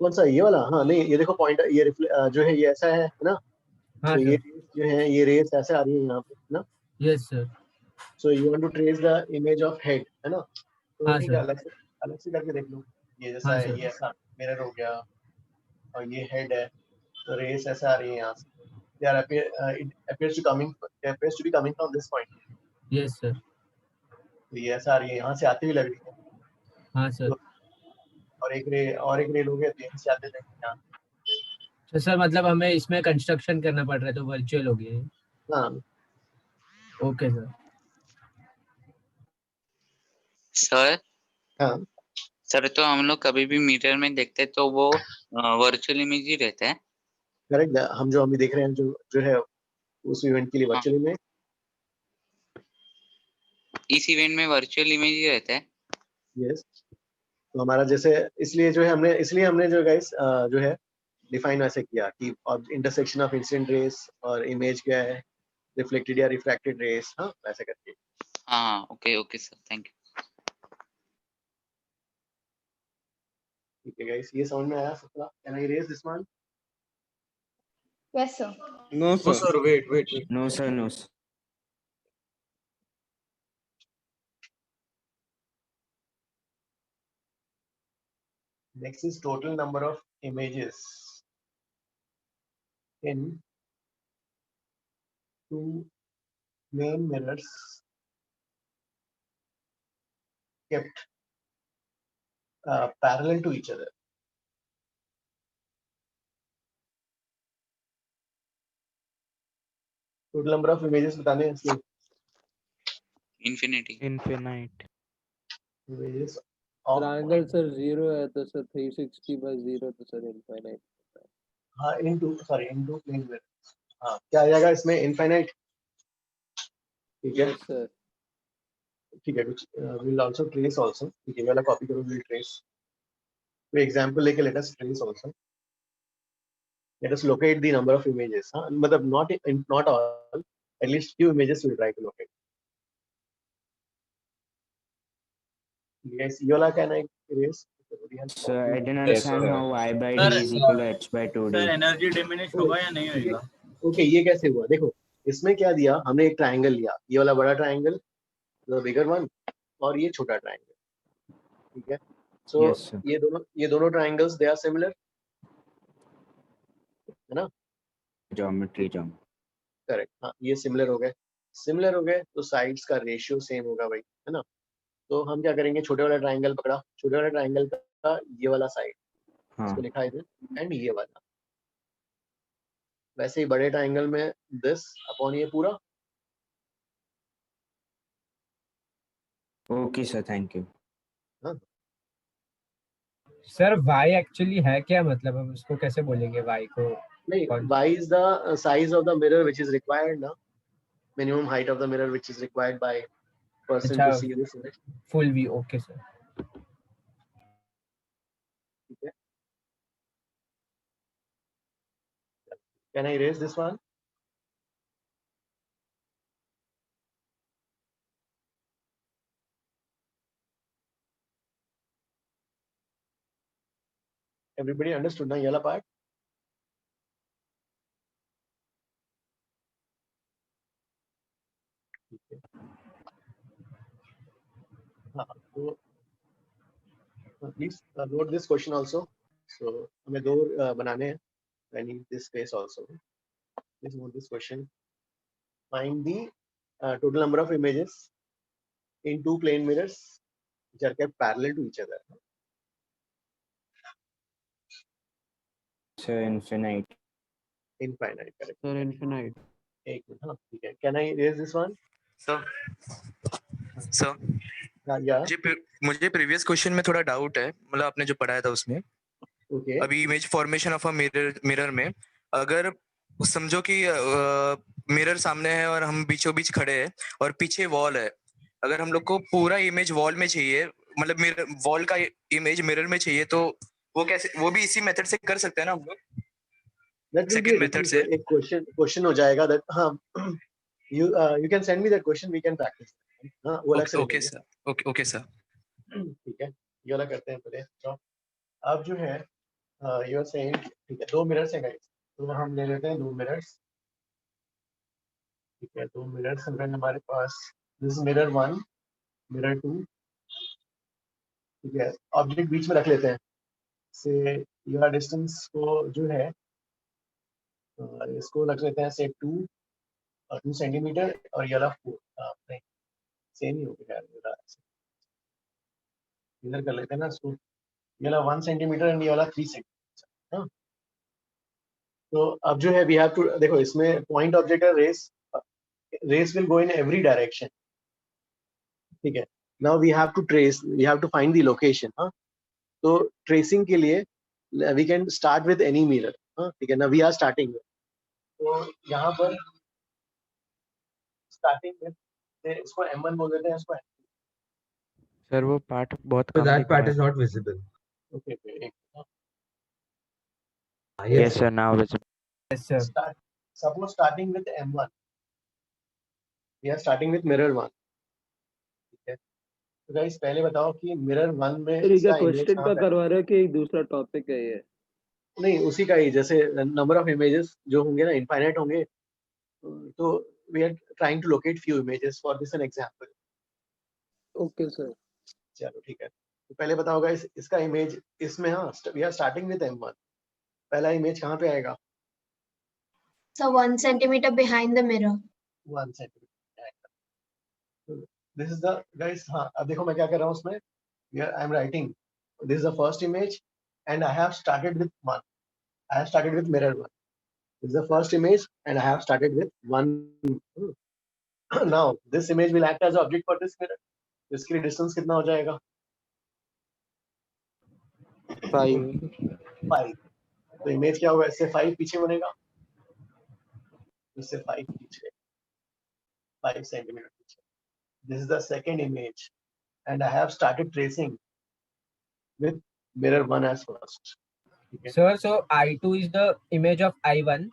कौन सा, ये वाला? हाँ नहीं, ये देखो पॉइंट, ये जो है ये ऐसा है ना।
हाँ
तो ये जो है ये रेस ऐसे आ रही है यहाँ पे ना।
Yes sir.
So you want to trace the image of head, है ना। तो
हाँ
ठीक है,
सर।
अलग से करके देख लो। ये जैसा
हाँ
है,
सर।
ये ऐसा मिरर हो गया और ये हेड है, तो रेस ऐसा आ रही है यहाँ से। They are it appears to be coming from this point।
Yes sir.
तो ये ऐसा आ रही है, यहाँ से आती हुई लग रही है।
हाँ सर।
तो और एक रे लोगे तो यहीं से आते जाएंगे यहाँ।
तो सर मतलब हमें इसमें कंस्ट्रक्शन करना पड़ रहा है, तो वर्चुअल हो गया।
हाँ
ओके सर।
सर
हाँ
सर, तो हम लोग कभी भी मीटर में देखते तो वो वर्चुअल इमेज ही रहता है।
करेक्ट। हम जो अभी देख रहे हैं जो है उस इवेंट के लिए वर्चुअल इमेज,
इस इवेंट में वर्चुअल इमेज ही रहता है।
यस। तो हमारा जैसे इसलिए हमने जो गाइस जो है डिफाइन वैसे किया कि इंटरसेक्शन ऑफ इंसिडेंट रेस और इमेज क्या है, रिफ्लेक्टेड या रिफ्रैक्टेड रेस, हाँ वैसे करके।
हाँ ओके सर, थैंक यू।
ठीक है गाइस, ये समझ में आया सबका? Can I raise this one?
Yes, sir.
No sir, wait.
No sir, no sir.
Next is total number of images in two main mirrors kept parallel to each other. Total number of images बताने हैं इसलिए
Infinity
images
triangle sir 0 है तो sir 360 by 0 तो sir infinite.
हाँ into plane mirrors, हाँ क्या आ जाएगा इसमें, इनफाइनाइट। ठीक है
यस सर।
ठीक है, कुछ विल आल्सो ट्रेस आल्सो। ठीक है, ये वाला कॉपी करो, विल ट्रेस। तो एग्जांपल लेके let us trace also. Let us locate the number of images. हाँ मतलब not all, at least few images we'll try to locate. Yes, ये वाला can I erase?
So I didn't
Yes,
understand
sir.
how y by d is equal to h by 2d.
Sir energy diminish होगा या नहीं होगा?
Okay, ये कैसे हुआ? देखो इसमें क्या दिया हमने, एक ट्रायंगल लिया, ये वाला बड़ा ट्रायंगल, द बिगर वन, और ये छोटा ट्रायंगल। ठीक है, सो
Yes, sir.
ये दोनों ट्रायंगल्स दे आर सिमिलर, है ना?
Geometry.
करेक्ट, हाँ ये सिमिलर हो गए। सिमिलर हो गए तो साइड्स का रेशियो सेम होगा भाई, है ना? तो हम क्या करेंगे, छोटे वाला ट्रायंगल पकड़ा, छोटे वाले ट्रायंगल का ये वाला साइड, इसको लिखा है इधर, एंड ये वाला। वैसे ही बड़े ट्रायंगल में दिस अपॉन ये पूरा।
Okay, sir. Thank you.
हाँ
सर y एक्चुअली है क्या, मतलब हम उसको कैसे बोलेंगे y को?
नहीं, y is the size of the mirror which is required ना, minimum height of the mirror which is required by person to see this image.
Full v, okay sir.
ठीक है, can I erase this one? Everybody understood ना ये वाला part? ठीक है, हाँ तो please note this question also. So हमें दो बनाने हैं, I need this space also. Please note this question. Find the total number of images in two plane mirrors which are kept parallel to each other.
So infinite.
Infinite, correct.
Sir infinite.
एक minute, हाँ ठीक है, can I erase this one?
Sir मुझे previous question में थोड़ा doubt है, मतलब आपने जो पढ़ाया था उसमें।
Okay.
अभी image formation of a mirror में अगर समझो कि मिरर सामने है और हम बीचों बीच खड़े हैं और पीछे वॉल है, अगर हम लोग को पूरा इमेज वॉल में चाहिए, मतलब मिरर वॉल का इमेज मिरर में चाहिए, तो वो कैसे, वो भी इसी मेथड से कर सकते हैं ना हम लोग? सेकंड मेथड से
एक क्वेश्चन हो जाएगा that हाँ you can send me that question, we can practice. हाँ वो अलग से
ओके सर, ओके सर।
ठीक है, ये वाला करते हैं पहले। तो अब जो है यू आर सेइंग, ठीक है, दो मिरर्स हैं गाइस, तो हम ले लेते हैं दो मिरर्स। ठीक है, दो मिरर्स हैं हमारे पास, दिस मिरर 1, मिरर 2। ठीक है, ऑब्जेक्ट बीच में रख लेते हैं, से यह डिस्टेंस को जो है इसको रख लेते हैं से 2 सेंटीमीटर, और ये वाला 4, नहीं सेम ही हो गया यार, इधर कर लेते हैं ना इसको, ये वाला 1 सेंटीमीटर एंड ये वाला 3 सेंटीमीटर। हाँ तो अब जो है वी हैव टू, देखो इसमें पॉइंट ऑब्जेक्ट है, rays will go in every direction. ठीक है, now we have to trace, we have to find the location. हाँ तो ट्रेसिंग के लिए we can start with any mirror. हाँ ठीक है ना, वी आर स्टार्टिंग, तो यहाँ पर स्टार्टिंग में इसको M1 बोल देते हैं, इसको
सर वो पार्ट बहुत
So
कम
that
दिख
part
रहा
is
है।
not visible.
Okay,
Yes sir, now visible.
Yes sir.
Suppose starting with M1, we are starting with mirror 1. ठीक है, तो गाइस पहले बताओ कि मिरर 1 में इसका इमेज
क्वेश्चन का करवा रहे हो कि एक दूसरा टॉपिक है ये?
नहीं, उसी का ही, जैसे नंबर ऑफ इमेजेस जो होंगे ना इनफाइनाइट होंगे, तो we are trying to locate few images for this an example.
Okay sir.
चलो ठीक है, तो पहले बताओ गाइस इसका इमेज इसमें, हाँ we are starting with M1, पहला इमेज कहाँ पे आएगा?
So 1 centimeter behind the mirror.
1 centimeter. This is the guys, हाँ अब देखो मैं क्या कर रहा हूँ उसमें, I am writing this is the first image and I have started with 1. I have started with mirror 1. This is the first image and I have started with 1. Now this image will act as object for this mirror. इसके लिए distance कितना हो जाएगा? 5। तो image क्या होगा, इससे 5 पीछे बनेगा, इससे 5 पीछे, 5 सेंटीमीटर पीछे. This is the second image, and I have started tracing with mirror 1 as first. Okay.
Sir, so I2 is the image of I1.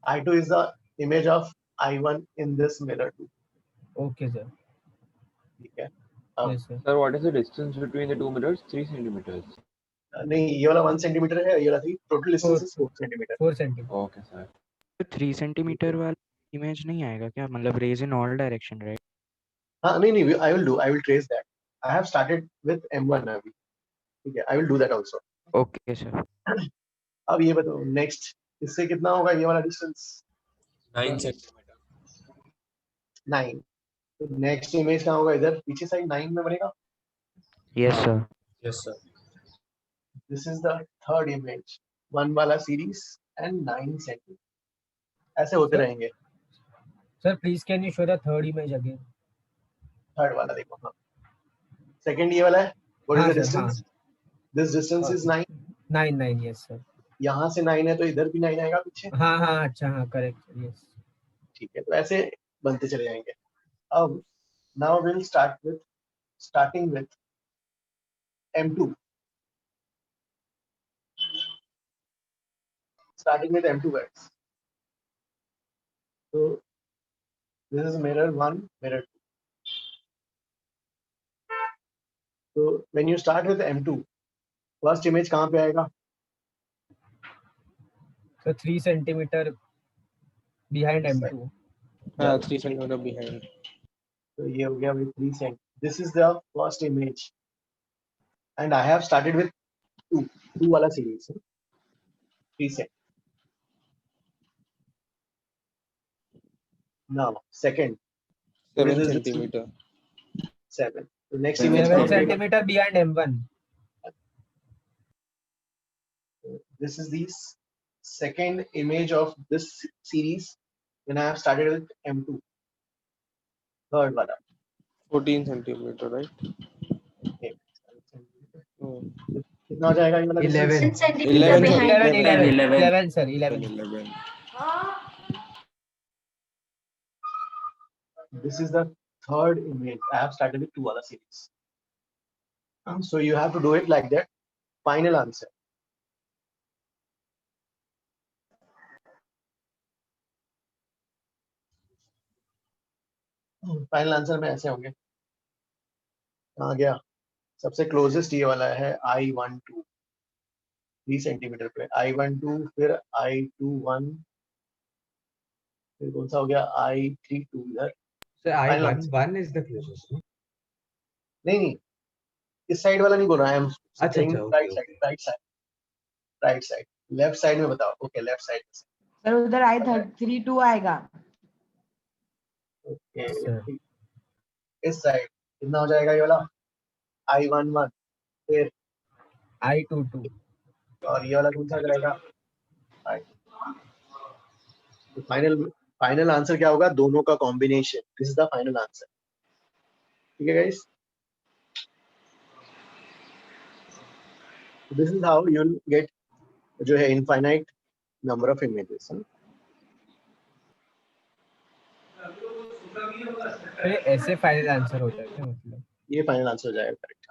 I2 is the image of I1 in this mirror 2.
Okay, sir.
Okay.
Yes, sir.
Sir, what is the distance between the two mirrors? 3 centimeters.
नहीं, ये वाला 1 centimetre है, ये वाला 3. Total distance is 4 centimetre.
4 centimetre.
Okay, sir.
3 centimetre वाला image नहीं आएगा क्या? मतलब rays in all direction, right?
हाँ, नहीं, I will trace that. I have started with M1 अभी. ठीक है, I will do that also.
Okay sir.
अब ये बताओ नेक्स्ट, इससे कितना होगा ये वाला डिस्टेंस?
9 सेंटीमीटर.
9. तो नेक्स्ट इमेज कहाँ होगा? इधर पीछे साइड 9 में बनेगा.
Yes sir.
Yes, sir.
This is the third image, 1 वाला सीरीज एंड 9 सेंटीमीटर. ऐसे होते रहेंगे.
Sir, please can you show the third image again?
Third वाला देखो. हाँ, सेकंड ये वाला है. व्हाट इज द
हाँ, sir,
distance? This distance is 9.
9, yes, sir.
यहाँ से 9 है तो इधर भी 9 आएगा पीछे.
हाँ, अच्छा, हाँ, correct, yes.
ठीक है, तो ऐसे बनते चले जाएंगे. अब now will starting with M2. Starting with M2 guys. So this is mirror 1, mirror 2. So when you start with M2, first image कहाँ पे आएगा?
So 3 centimeter behind M2.
3 centimeter behind.
So ये हो गया with 3 cent. This is the first image, and I have started with 2 वाला series. 3 cent. Now second.
7
This is
centimeter.
7. The next image
7 centimeter behind M1.
This is the second image of this series when I have started with M2. Third wala.
14 centimeter, right?
Okay. कितना हो जाएगा ये वाला?
11
centimeter behind.
11, sir. 11.
This is the third image. I have started with 2 other series. So you have to do it like that. Final answer. Final answer में ऐसे होंगे. कहाँ गया? सबसे क्लोजेस्ट ये वाला है I12 3 सेंटीमीटर पे. I12 फिर I21 फिर कौन सा हो गया? I32 इधर.
So I11 is the closest. No?
नहीं, इस साइड वाला नहीं बोल रहा है.
अच्छा,
राइट साइड लेफ्ट साइड में बताओ. Okay, left side.
सर उधर I32 आएगा.
ओके, इस साइड कितना हो जाएगा ये वाला? I11 फिर
I22
और ये वाला कौन सा जाएगा? तो फाइनल आंसर क्या होगा? दोनों का combination. This is the final answer. ठीक है guys, this is how you will get जो है इनफाइनाइट नंबर ऑफ इमेजेस.
ऐसे फाइनल आंसर हो जाता है मतलब.
ये फाइनल आंसर हो जाएगा. करेक्ट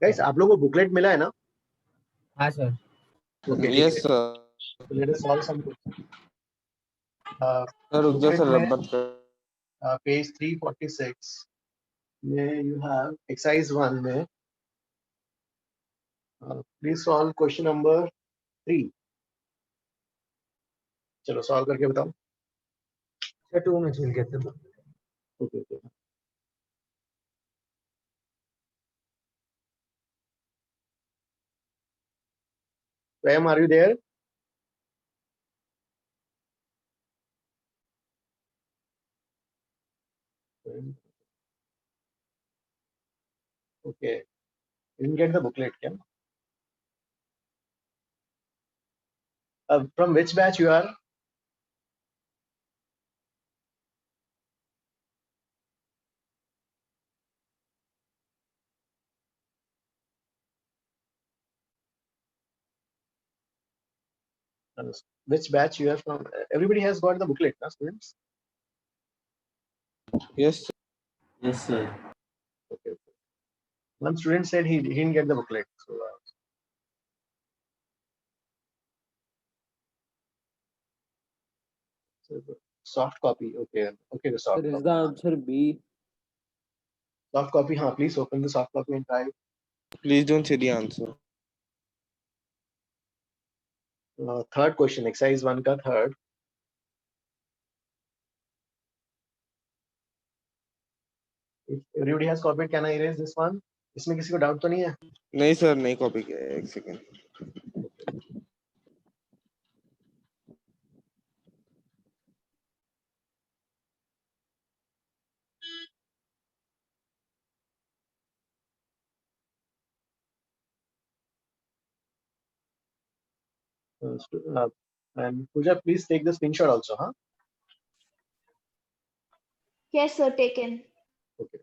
गाइस, आप लोगों को बुकलेट मिला है ना?
Okay sir.
Okay,
Yes, sir.
Let us solve some question.
Sir, रुक जाओ sir, रब मत कर.
पेज 346 में यू हैव एक्सरसाइज 1 में प्लीज सॉल्व क्वेश्चन नंबर 3. चलो सॉल्व करके बताओ.
2 minutes we'll get the book.
Okay. Prem, are you there? Okay. You didn't get the booklet, Kim? From which batch you are? Which batch you have from? Everybody has got the booklet, na, students?
Yes.
Yes, sir.
Okay. One student said he didn't get the booklet. So soft copy. Okay. Okay, the soft
Sir, is
copy.
the answer B?
Soft copy. Huh, please open the soft copy and try.
Please don't say the answer.
Third question, exercise 1 का third. If everybody has copied, can I erase this one? इसमें किसी को doubt तो नहीं है?
नहीं sir, नहीं copy किया है, एक second.
And Pooja, please take the screenshot also, huh?
Yes, sir, taken.
Okay.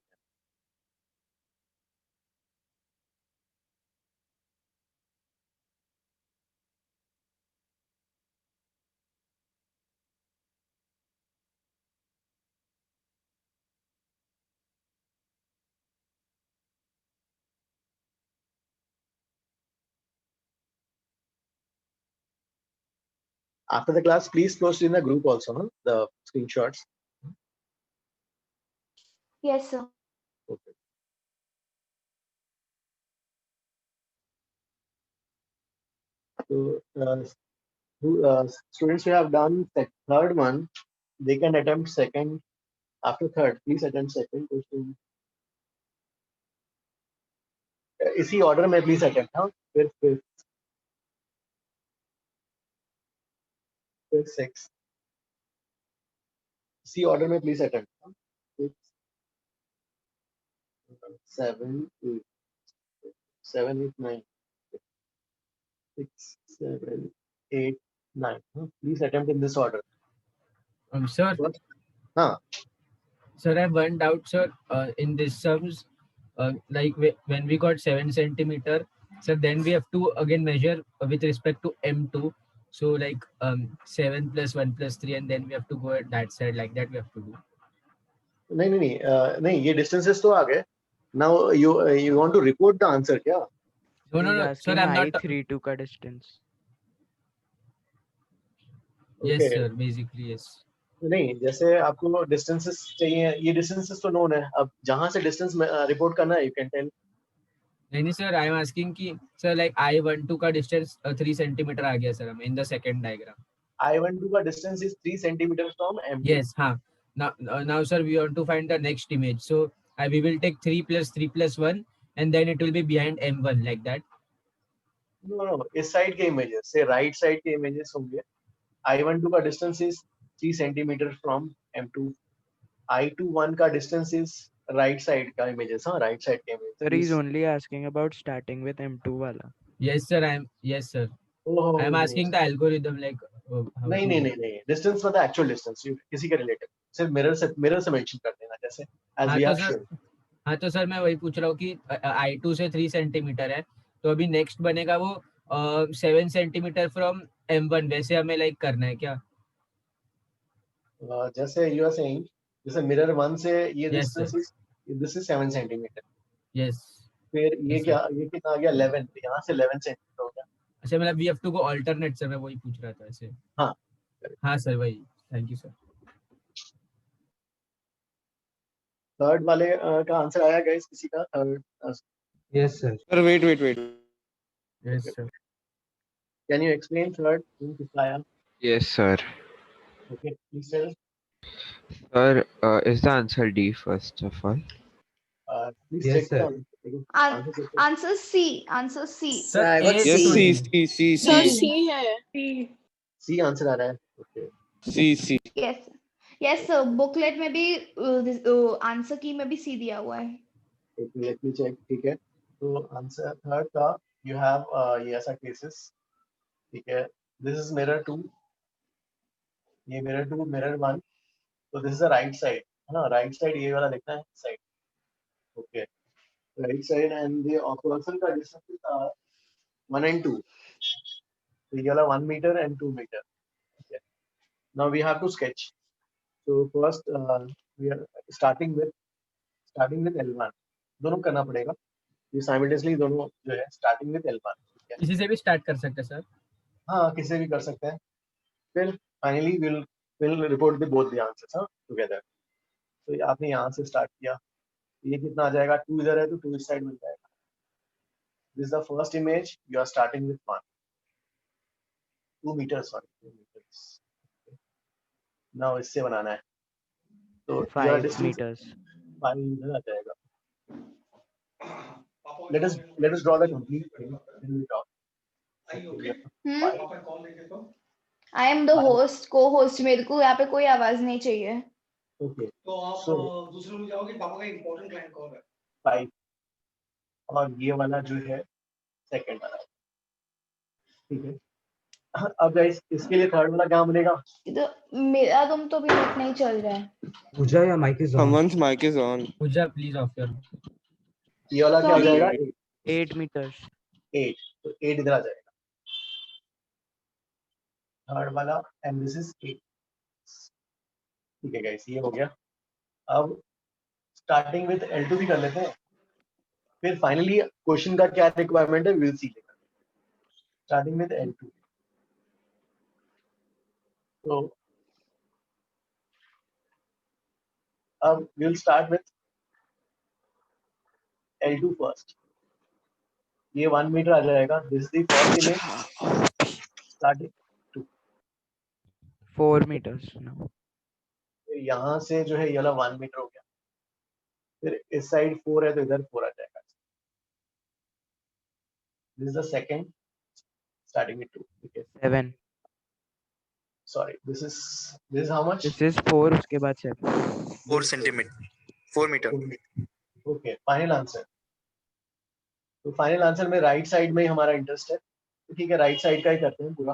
After the class, please post in the group also, huh? The screenshots.
Yes, sir.
Okay. So, students who have done the third one, they can attempt second. After third, please attempt second question. इसी order में please attempt, huh? Fifth, sixth. इसी order में please attempt, huh? 6, 7, 8, 7, 8, 9, 6, 7, 8, 9. Please attempt in this order.
Sir.
Huh.
Sir, I have one doubt, sir. In this sums, like when we got 7 centimeter, sir, then we have to again measure with respect to M2. So like 7 plus 1 plus 3, and then we have to go at that side, like that we have to do.
नहीं ये distances तो आ गए. Now you want to report the answer क्या?
No, sir, I'm not.
I32 का distance.
Yes,
Okay.
sir. Basically, yes.
नहीं, जैसे आपको distances चाहिए, ये distances तो known है. अब जहाँ से distance report करना है, you can tell.
नहीं सर, I am asking कि sir like I12 का distance 3 centimeter आ गया sir हमें in the second diagram.
I12 का distance is 3 centimeters from M2.
Yes, हाँ. Now sir, we want to find the next image. So we will take 3 plus 1, and then it will be behind M1 like that.
No, इस side के images, से right side के images होंगे. I12 का distance is 3 centimeters from M2. I21 का distance is right side का images, हाँ, right side के images.
Sir, he's only asking about starting with M2 वाला.
Yes sir, I am asking the algorithm like.
नहीं. Distance मतलब actual distance. किसी के related. सिर्फ mirror से mention कर देना जैसे. As we have shown.
हाँ तो सर मैं वही पूछ रहा हूँ कि I2 से 3 सेंटीमीटर है, तो अभी नेक्स्ट बनेगा वो 7 सेंटीमीटर फ्रॉम M1, वैसे हमें लाइक करना है क्या?
जैसे you are saying, जैसे mirror 1 से ये distance is, this is 7 centimeter.
Yes.
फिर ये कितना आ गया 11, तो यहाँ से 11 सेंटीमीटर हो गया.
अच्छा, मतलब we have to go alternate sir, मैं वही पूछ रहा था ऐसे. हाँ सर वही. Thank you sir.
थर्ड वाले का आंसर आया गाइस किसी का? Third.
Yes sir.
Sir, wait.
Yes sir.
Can you explain third? किसका आया?
Yes sir.
Okay, please tell.
Sir, is the answer D first of all?
Please
Yes,
check
sir.
Answer C. Answer C.
Sir, I got
Yes, C.
Sir, C है.
C answer आ रहा है. Okay.
C.
Yes sir. Booklet में भी answer की में भी C दिया हुआ है.
Let me check. ठीक है. तो आंसर थर्ड का you have ये ऐसा cases. ठीक है. This is mirror 2. ये mirror 2, mirror 1. So this is the right side. है ना? Right side ये वाला लिखना है side. Okay. Right side and the person का distance is 1 and 2. So ये वाला 1 meter and 2 meter. Okay. Now we have to sketch. So first we are starting with L1. दोनों करना पड़ेगा. ये simultaneously दोनों जो है starting with L1.
किसी से भी स्टार्ट कर सकते हैं सर?
हाँ, किसी से भी कर सकते हैं. फिर finally we'll report the both the answers together. तो आपने यहाँ से स्टार्ट किया. ये कितना आ जाएगा? 2 इधर है तो 2 इस साइड मिल जाएगा. This is the first image. You are starting with 2 meters. Sorry, 2 meters. Now इससे बनाना है. तो
5 meters.
5 इधर आ जाएगा. Let us draw the complete thing. Then we talk.
I am the host, co-host. मेरे को यहाँ पे कोई आवाज नहीं चाहिए.
Okay.
तो आप
So
दूसरे में जाओगे. पापा का इम्पोर्टेंट क्लाइंट कौन है?
5 और ये वाला जो है सेकंड वाला. ठीक है. अब गाइस इसके लिए थर्ड वाला क्या बनेगा?
तो मेरा तुम तो भी नेट नहीं चल रहा है.
Pooja your mic is on.
Someone's mic is on.
Pooja please off कर.
ये वाला क्या हो जाएगा?
8 meters.
8. तो 8 इधर आ जाएगा. थर्ड वाला एंड दिस इज 8. ठीक है गाइस, ये हो गया. अब स्टार्टिंग विद L2 भी कर लेते हैं. फिर फाइनली क्वेश्चन का क्या रिक्वायरमेंट है विल सी लेकर. Starting with L2. तो अब will start with L2 first. ये 1 मीटर आ जाएगा. This is the first image. Starting
4 meters now.
यहाँ से जो है ये वाला 1 मीटर हो गया. फिर इस साइड 4 है तो इधर 4 आ जाएगा. This is the second starting with 2. ठीक है.
7.
Sorry, this is how much?
This is 4. उसके बाद 7.
4 centimeter. 4 meter.
Okay, final answer. तो फाइनल आंसर में राइट साइड में ही हमारा इंटरेस्ट है. तो ठीक है, राइट साइड का ही करते हैं पूरा.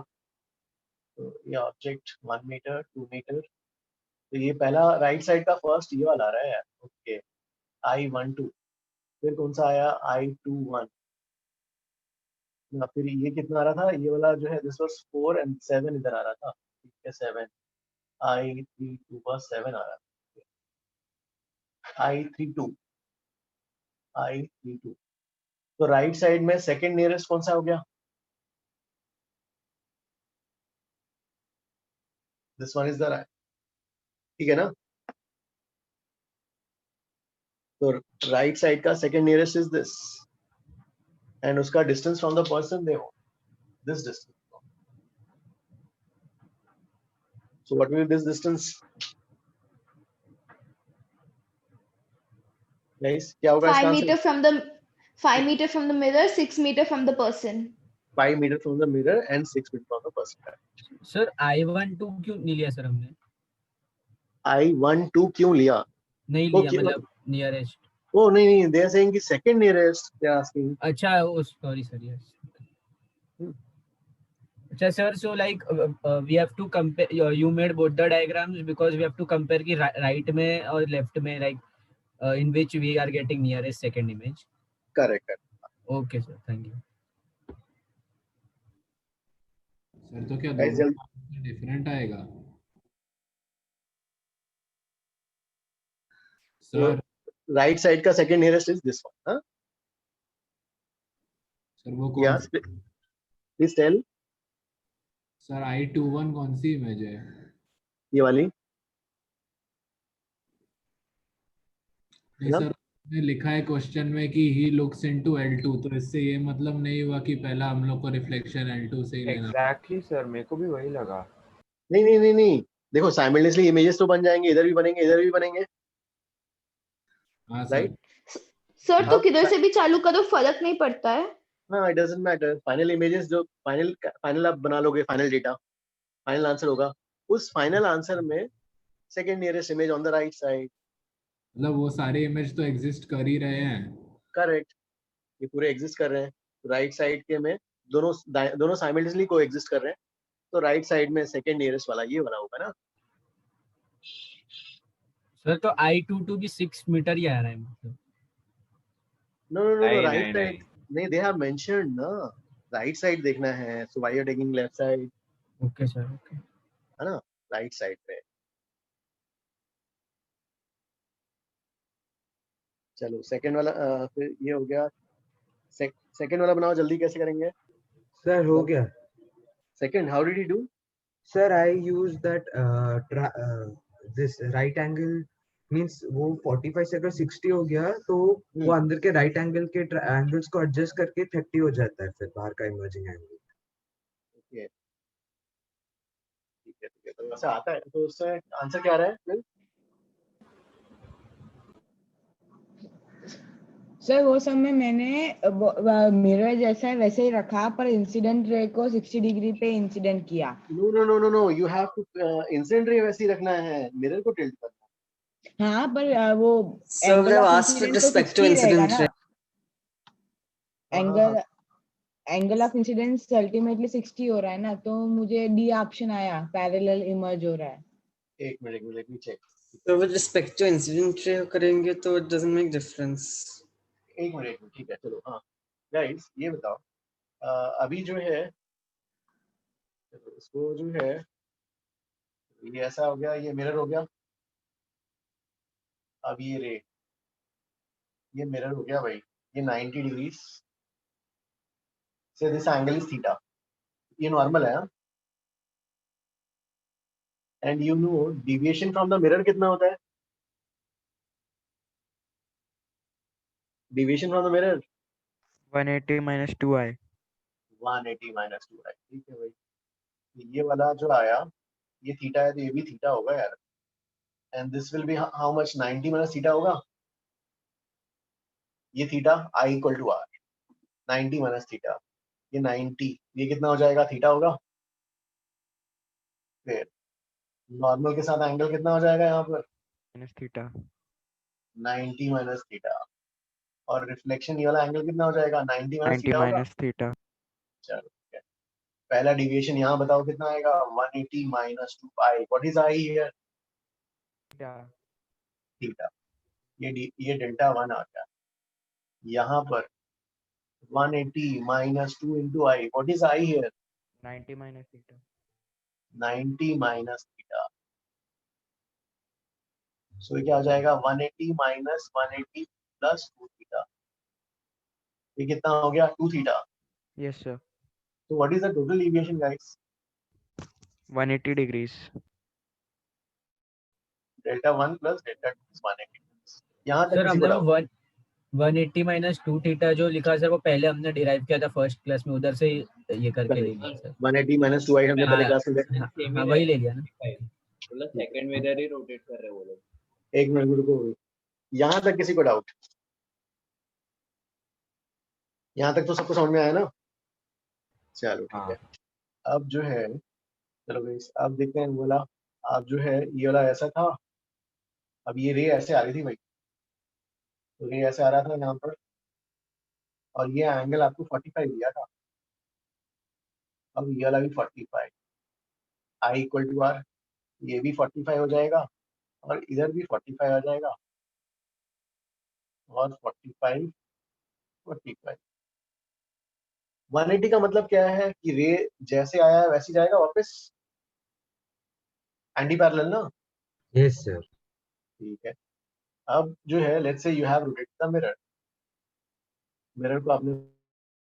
तो ये ऑब्जेक्ट 1 मीटर 2 मीटर. तो ये पहला राइट साइड का फर्स्ट ये वाला आ रहा है यार. Okay, I12. फिर कौन सा आया? I21. ना फिर ये कितना आ रहा था? ये वाला जो है दिस वाज 4 एंड 7 इधर आ रहा था. ठीक है, 7. I32 पर 7 आ रहा था. I32. तो राइट साइड में सेकंड नियरेस्ट कौन सा हो गया? This one is the right. ठीक है ना. तो राइट साइड का second nearest is this and उसका डिस्टेंस फ्रॉम द पर्सन देखो this distance. So what will this distance guys? क्या होगा इसका
5 meter from the mirror, 6 meter from the person.
5 meter from the mirror and 6 meter from the person.
Sir I12 क्यों नहीं लिया sir हमने?
I12 क्यों लिया?
नहीं लिया मतलब नियरेस्ट.
Oh नहीं, they are saying कि second nearest they are asking.
अच्छा, sorry sir, yes. अच्छा sir, so like we have to compare. You made both the diagrams because we have to compare कि right में और left में, like in which we are getting nearest second image.
Correct.
Okay sir, thank you.
Sir तो क्या different आएगा sir?
Right side का second nearest is this one. हां
sir वो कौन?
Yes please tell.
Sir I21 कौन सी image है?
ये वाली.
नहीं सर, ने लिखा है क्वेश्चन में कि ही लुक्स इनटू L2, तो इससे ये मतलब नहीं हुआ कि पहला हम लोग को रिफ्लेक्शन L2 से ही लेना?
एग्जैक्टली सर, मेरे को भी वही लगा.
नहीं, देखो साइमल्टेनियसली इमेजेस तो बन जाएंगे. इधर भी बनेंगे, इधर भी बनेंगे.
हां
राइट
सर. तो किधर से भी चालू करो, फर्क नहीं पड़ता है.
हाँ, it doesn't matter. Final images जो फाइनल आप बना लोगे, फाइनल डेटा, फाइनल आंसर होगा. उस फाइनल आंसर में second nearest image on the right side.
मतलब वो सारे इमेज तो एग्जिस्ट कर ही रहे हैं.
करेक्ट, ये पूरे एग्जिस्ट कर रहे हैं. राइट साइड के में दोनों साइमल्टेनियसली को एग्जिस्ट कर रहे हैं. तो राइट साइड में सेकंड नियरेस्ट वाला ये वाला होगा ना.
सर तो I22 भी 6 मीटर ही आ रहा है मतलब.
नो राइट साइड नहीं, दे हैव मेंशन्ड ना. राइट साइड देखना है, so why you are taking left side,
okay sir, okay.
है ना, राइट साइड पे। चलो सेकंड वाला फिर ये हो गया। सेकंड वाला बनाओ जल्दी, कैसे करेंगे?
सर हो गया।
Second, how did you do?
Sir I use that this right angle means वो 45 से अगर 60 हो गया तो वो अंदर के राइट एंगल के एंगल्स को एडजस्ट करके 30 हो जाता है फिर बाहर का इमर्जिंग एंगल।
ओके ठीक है, तो ऐसा आता है, तो उससे आंसर क्या आ रहा है फिर?
सर वो सब में मैंने मिरर जैसा है वैसे ही रखा, पर इंसिडेंट रे को 60 डिग्री पे इंसिडेंट किया।
No no no no no, you have to incident ray वैसे ही रखना है, मिरर को टिल्ट करना।
हाँ पर वो
Sir,
angle
they've
of
asked with
incident तो
respect
60
to
ही रहेगा
incident
ना।
rate.
Angle of incidence ultimately 60 हो रहा है ना, तो मुझे डी ऑप्शन आया, पैरेलल इमर्ज हो रहा है।
एक minute, let me check.
So with respect to incident ray करेंगे तो it doesn't make difference.
एक मिनट, ठीक है, चलो। हाँ गाइस ये बताओ, अभी जो है इसको जो है ये ऐसा हो गया, ये मिरर हो गया। अब ये रे, ये मिरर हो गया भाई, ये 90 डिग्री से दिस एंगल इज थीटा, ये नॉर्मल है। And you know deviation from the mirror कितना होता है? Deviation from the mirror
180 minus 2i।
180 minus 2i, ठीक है भाई। ये वाला जो आया ये थीटा है, तो ये भी थीटा होगा यार। And this will be how much? 90 minus theta होगा। ये theta I equal to R, 90 minus theta, ये 90, ये कितना हो जाएगा? थीटा होगा। फिर नॉर्मल के साथ एंगल कितना हो जाएगा यहाँ पर?
Minus theta,
90 minus theta. और रिफ्लेक्शन ये वाला एंगल कितना हो जाएगा? 90 माइनस
90
थीटा होगा।
Minus theta.
चलो ठीक है, पहला डिविएशन यहाँ बताओ कितना आएगा? 180 minus 2i, what is I hear? Theta. ये डेल्टा 1 आ गया। यहाँ पर 180 minus 2 into I. What is I here?
90 minus theta।
90 minus theta. So ये क्या हो जाएगा? 180 minus 180 plus 2 theta. ये कितना हो गया? 2 theta.
Yes sir।
So what is the total deviation, guys?
180 degrees।
Delta 1 plus delta 2 is 180 degrees. यहाँ तक
सर
किसी को
हमने
डाउट?
180 माइनस 2 थीटा जो लिखा सर वो पहले हमने डिराइव किया था फर्स्ट क्लास में, उधर से ये करके ले लिया सर।
180 minus 2i हमने पहले क्लास में देखा।
हाँ वही ले लिया ना।
मतलब सेकंड मिरर ही रोटेट कर रहे वो लोग।
एक मिनट रुको, यहाँ तक किसी को डाउट? यहाँ तक तो सबको समझ में आया ना? चलो ठीक है। अब जो है, चलो गाइस अब देखते हैं बोला। अब जो है ये वाला ऐसा था, अब ये रे ऐसे आ रही थी भाई, तो रे ऐसे आ रहा था यहाँ पर, और ये एंगल आपको 45 दिया था। अब ये वाला भी 45, आई इक्वल टू आर, ये भी 45 हो जाएगा, और इधर भी 45 आ जाएगा, और 45 45। 180 का मतलब क्या है कि रे जैसे आया है वैसे जाएगा वापस, एंटी पैरेलल ना?
Yes sir.
ठीक है। अब जो है let's say you have rotated the mirror, mirror को आपने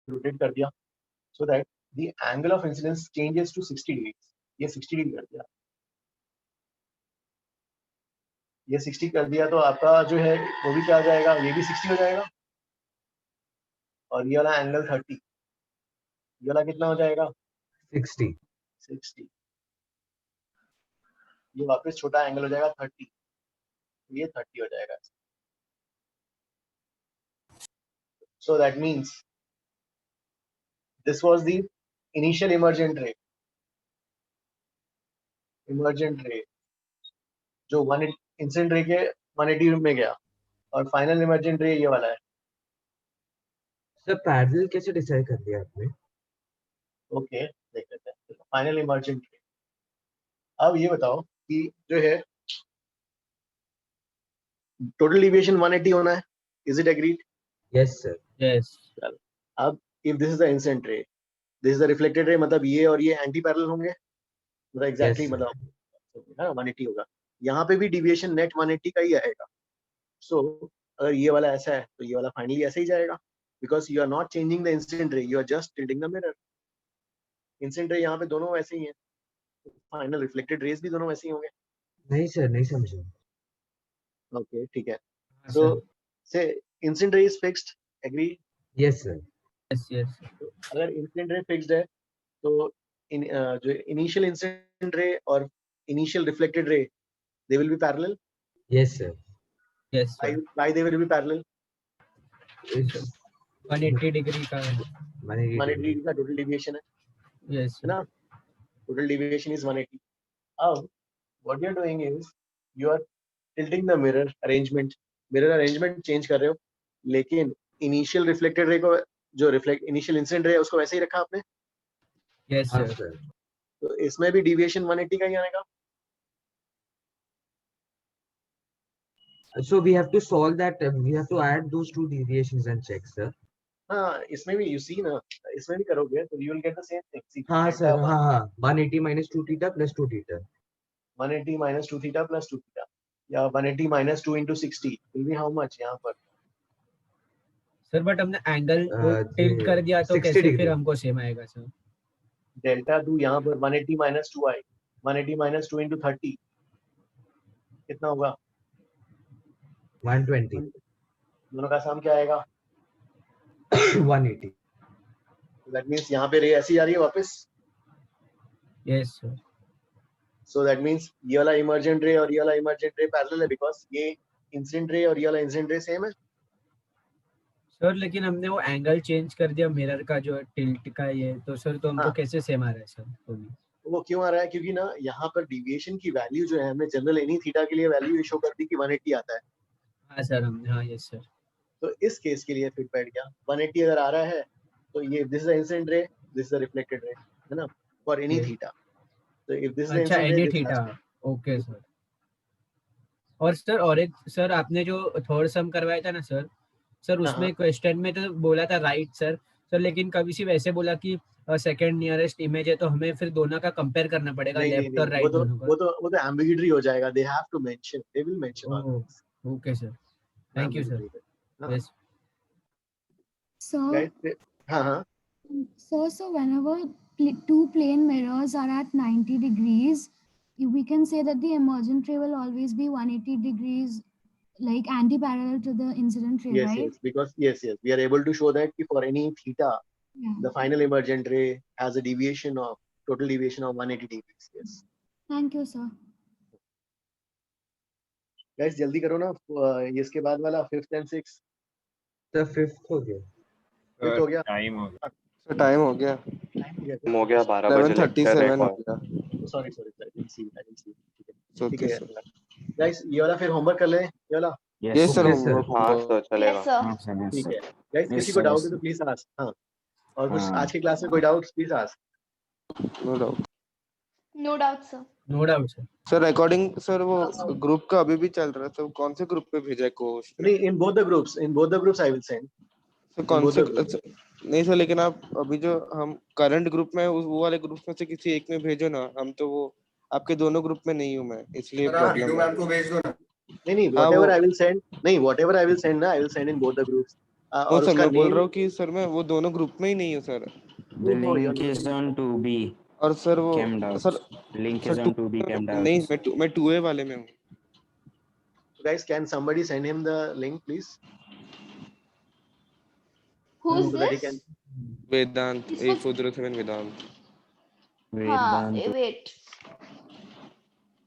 रोटेट कर दिया, so that the angle of incidence changes to 60 degree. ये 60 डिग्री कर दिया, ये 60 कर दिया, तो आपका जो है वो भी क्या हो जाएगा? ये भी 60 हो जाएगा, और ये वाला एंगल 30, ये वाला कितना हो जाएगा?
60।
ये वापस छोटा एंगल हो जाएगा 30, ये 30 हो जाएगा। So that means this was the initial emergent ray, जो इंसिडेंट रे के 180 में गया, और फाइनल इमर्जेंट रे ये वाला है।
सर पैरेलल कैसे डिसाइड कर लिया आपने?
ओके देख लेते हैं फाइनल इमर्जेंट रे। अब ये बताओ कि जो है टोटल डिविएशन 180 होना है, is it agreed?
Yes sir.
Yes.
अब if this is the incident ray, this is the reflected ray, मतलब ये और ये एंटी पैरेलल होंगे, मतलब एग्जैक्टली
Yes, sir.
मतलब है 180 होगा। यहाँ पे भी डिविएशन नेट 180 का ही आएगा। सो अगर ये वाला ऐसा है तो ये वाला फाइनली ऐसे ही जाएगा, because you are not changing the incident ray, you are just tilting the mirror. Incident ray यहाँ पे दोनों वैसे ही हैं, फाइनल रिफ्लेक्टेड रेज भी दोनों वैसे ही होंगे।
नहीं सर, नहीं समझा।
ओके ठीक है।
हाँ,
so
sir.
Say incident ray is fixed, agree?
Yes sir.
Yes yes
अगर इंसिडेंट रे फिक्स्ड है तो जो इनिशियल इंसिडेंट रे और initial reflected ray, they will be parallel.
Yes sir.
Yes
Why they will be parallel?
180 degree का
180 degree का total deviation है,
yes
है ना? Total deviation is 180. Now what you are doing is you are tilting the mirror arrangement change कर रहे हो, लेकिन initial reflected ray को जो initial incident ray है उसको वैसे ही रखा आपने।
Yes sir.
तो इसमें भी deviation 180 का ही आएगा।
So we have to solve that. We have to add those two deviations and check, sir.
हाँ, इसमें भी you see ना, इसमें भी करोगे तो you will get the same thing. See,
हाँ
delta
सर,
1,
हाँ 180 minus 2 theta plus 2 theta.
180 minus 2 theta plus 2 theta, या 180 minus 2 into 60 will be how much यहाँ पर?
सर बट हमने एंगल टिल्ट कर दिया तो
60
कैसे
degree.
फिर हमको सेम आएगा सर?
डेल्टा 2 यहाँ पर 180 minus 2 आई, 180 minus 2 into 30 कितना होगा?
120.
दोनों का सम क्या आएगा?
180.
That means यहाँ पे रे ऐसी आ रही है वापस।
Yes sir.
So that means ये वाला इमर्जेंट रे और ये वाला इमर्जेंट रे पैरेलल है, बिकॉज ये इंसिडेंट रे और ये वाला इंसिडेंट रे सेम है।
सर लेकिन हमने वो एंगल चेंज कर दिया मिरर का जो टिल्ट का ये, तो सर तो हमको
हाँ।
कैसे सेम आ रहा है सर? तो भी
वो क्यों आ रहा है? क्योंकि ना यहाँ पर डिविएशन की वैल्यू जो है हमने जनरल एनी थीटा के लिए वैल्यू शो कर दी कि 180 आता है।
हाँ सर हमने, हाँ यस सर।
तो इस केस के लिए फिट बैठ गया 180 अगर आ रहा है तो ये this is the incident ray, this is the reflected रे, है ना, फॉर एनी थीटा। तो इफ दिस इज द
अच्छा
इंसिडेंट
एनी
रे,
थीटा, ओके सर। और सर और एक सर आपने जो थर्ड सम करवाया था ना सर, सर उसमें क्वेश्चन में तो बोला था राइट सर, लेकिन कभी सी वैसे बोला कि सेकंड नियरेस्ट इमेज है, तो हमें फिर दोनों का कंपेयर करना पड़ेगा, लेफ्ट और राइट दोनों का।
वो तो एम्बिग्यूटी हो जाएगा, they have to mention, they will mention.
Okay sir, thank you sir. Yes
sir.
हाँ
So whenever two plane mirrors are at 90 degrees, we can say that the emergent ray will always be 180 degrees, like anti-parallel to the incident ray,
yes,
right?
Yes, because yes, we are able to show that for any theta, the final emergent ray has a deviation of total deviation of 180 degrees. Yes.
Thank you, sir.
Guys, जल्दी करो ना, इसके बाद वाला 5th and 6th.
The 5th हो गया।
5th हो गया।
टाइम हो गया। टाइम हो गया।
हो गया 12 बजे
11:37 हो गया।
Sorry, I didn't see.
Okay, sir.
Guys, ये वाला फिर होमवर्क कर लें, ये वाला।
Yes sir,
हाँ सर चलेगा।
Yes, sir.
ठीक है। Guys, किसी को डाउट है तो प्लीज आस्क। हाँ। और कुछ आज की क्लास में कोई doubt please ask.
No doubt.
No doubt, sir.
No doubt sir.
Sir recording sir वो ग्रुप का अभी भी चल रहा है, तो कौन से ग्रुप पे भेजा है कोर्स?
नहीं, in both the groups I will send.
तो कौन से नहीं सर, लेकिन आप अभी जो हम करंट ग्रुप में वो वाले ग्रुप में से किसी एक में भेजो ना, हम तो वो आपके दोनों ग्रुप में नहीं हूँ मैं, इसलिए प्रॉब्लम है।
आपको भेज दो ना।
नहीं whatever I will send, ना I will send in both the groups.
और सर मैं बोल रहा हूँ कि सर मैं वो दोनों ग्रुप में ही नहीं हूँ sir.
The link is on 2B.
और सर वो sir
link is on 2B Camdout.
नहीं मैं 2A वाले में हूँ।
Guys, can somebody send him the link please?
Who's
so that he
this?
can...
Vedanta A407 वेदांत।
हाँ, wait.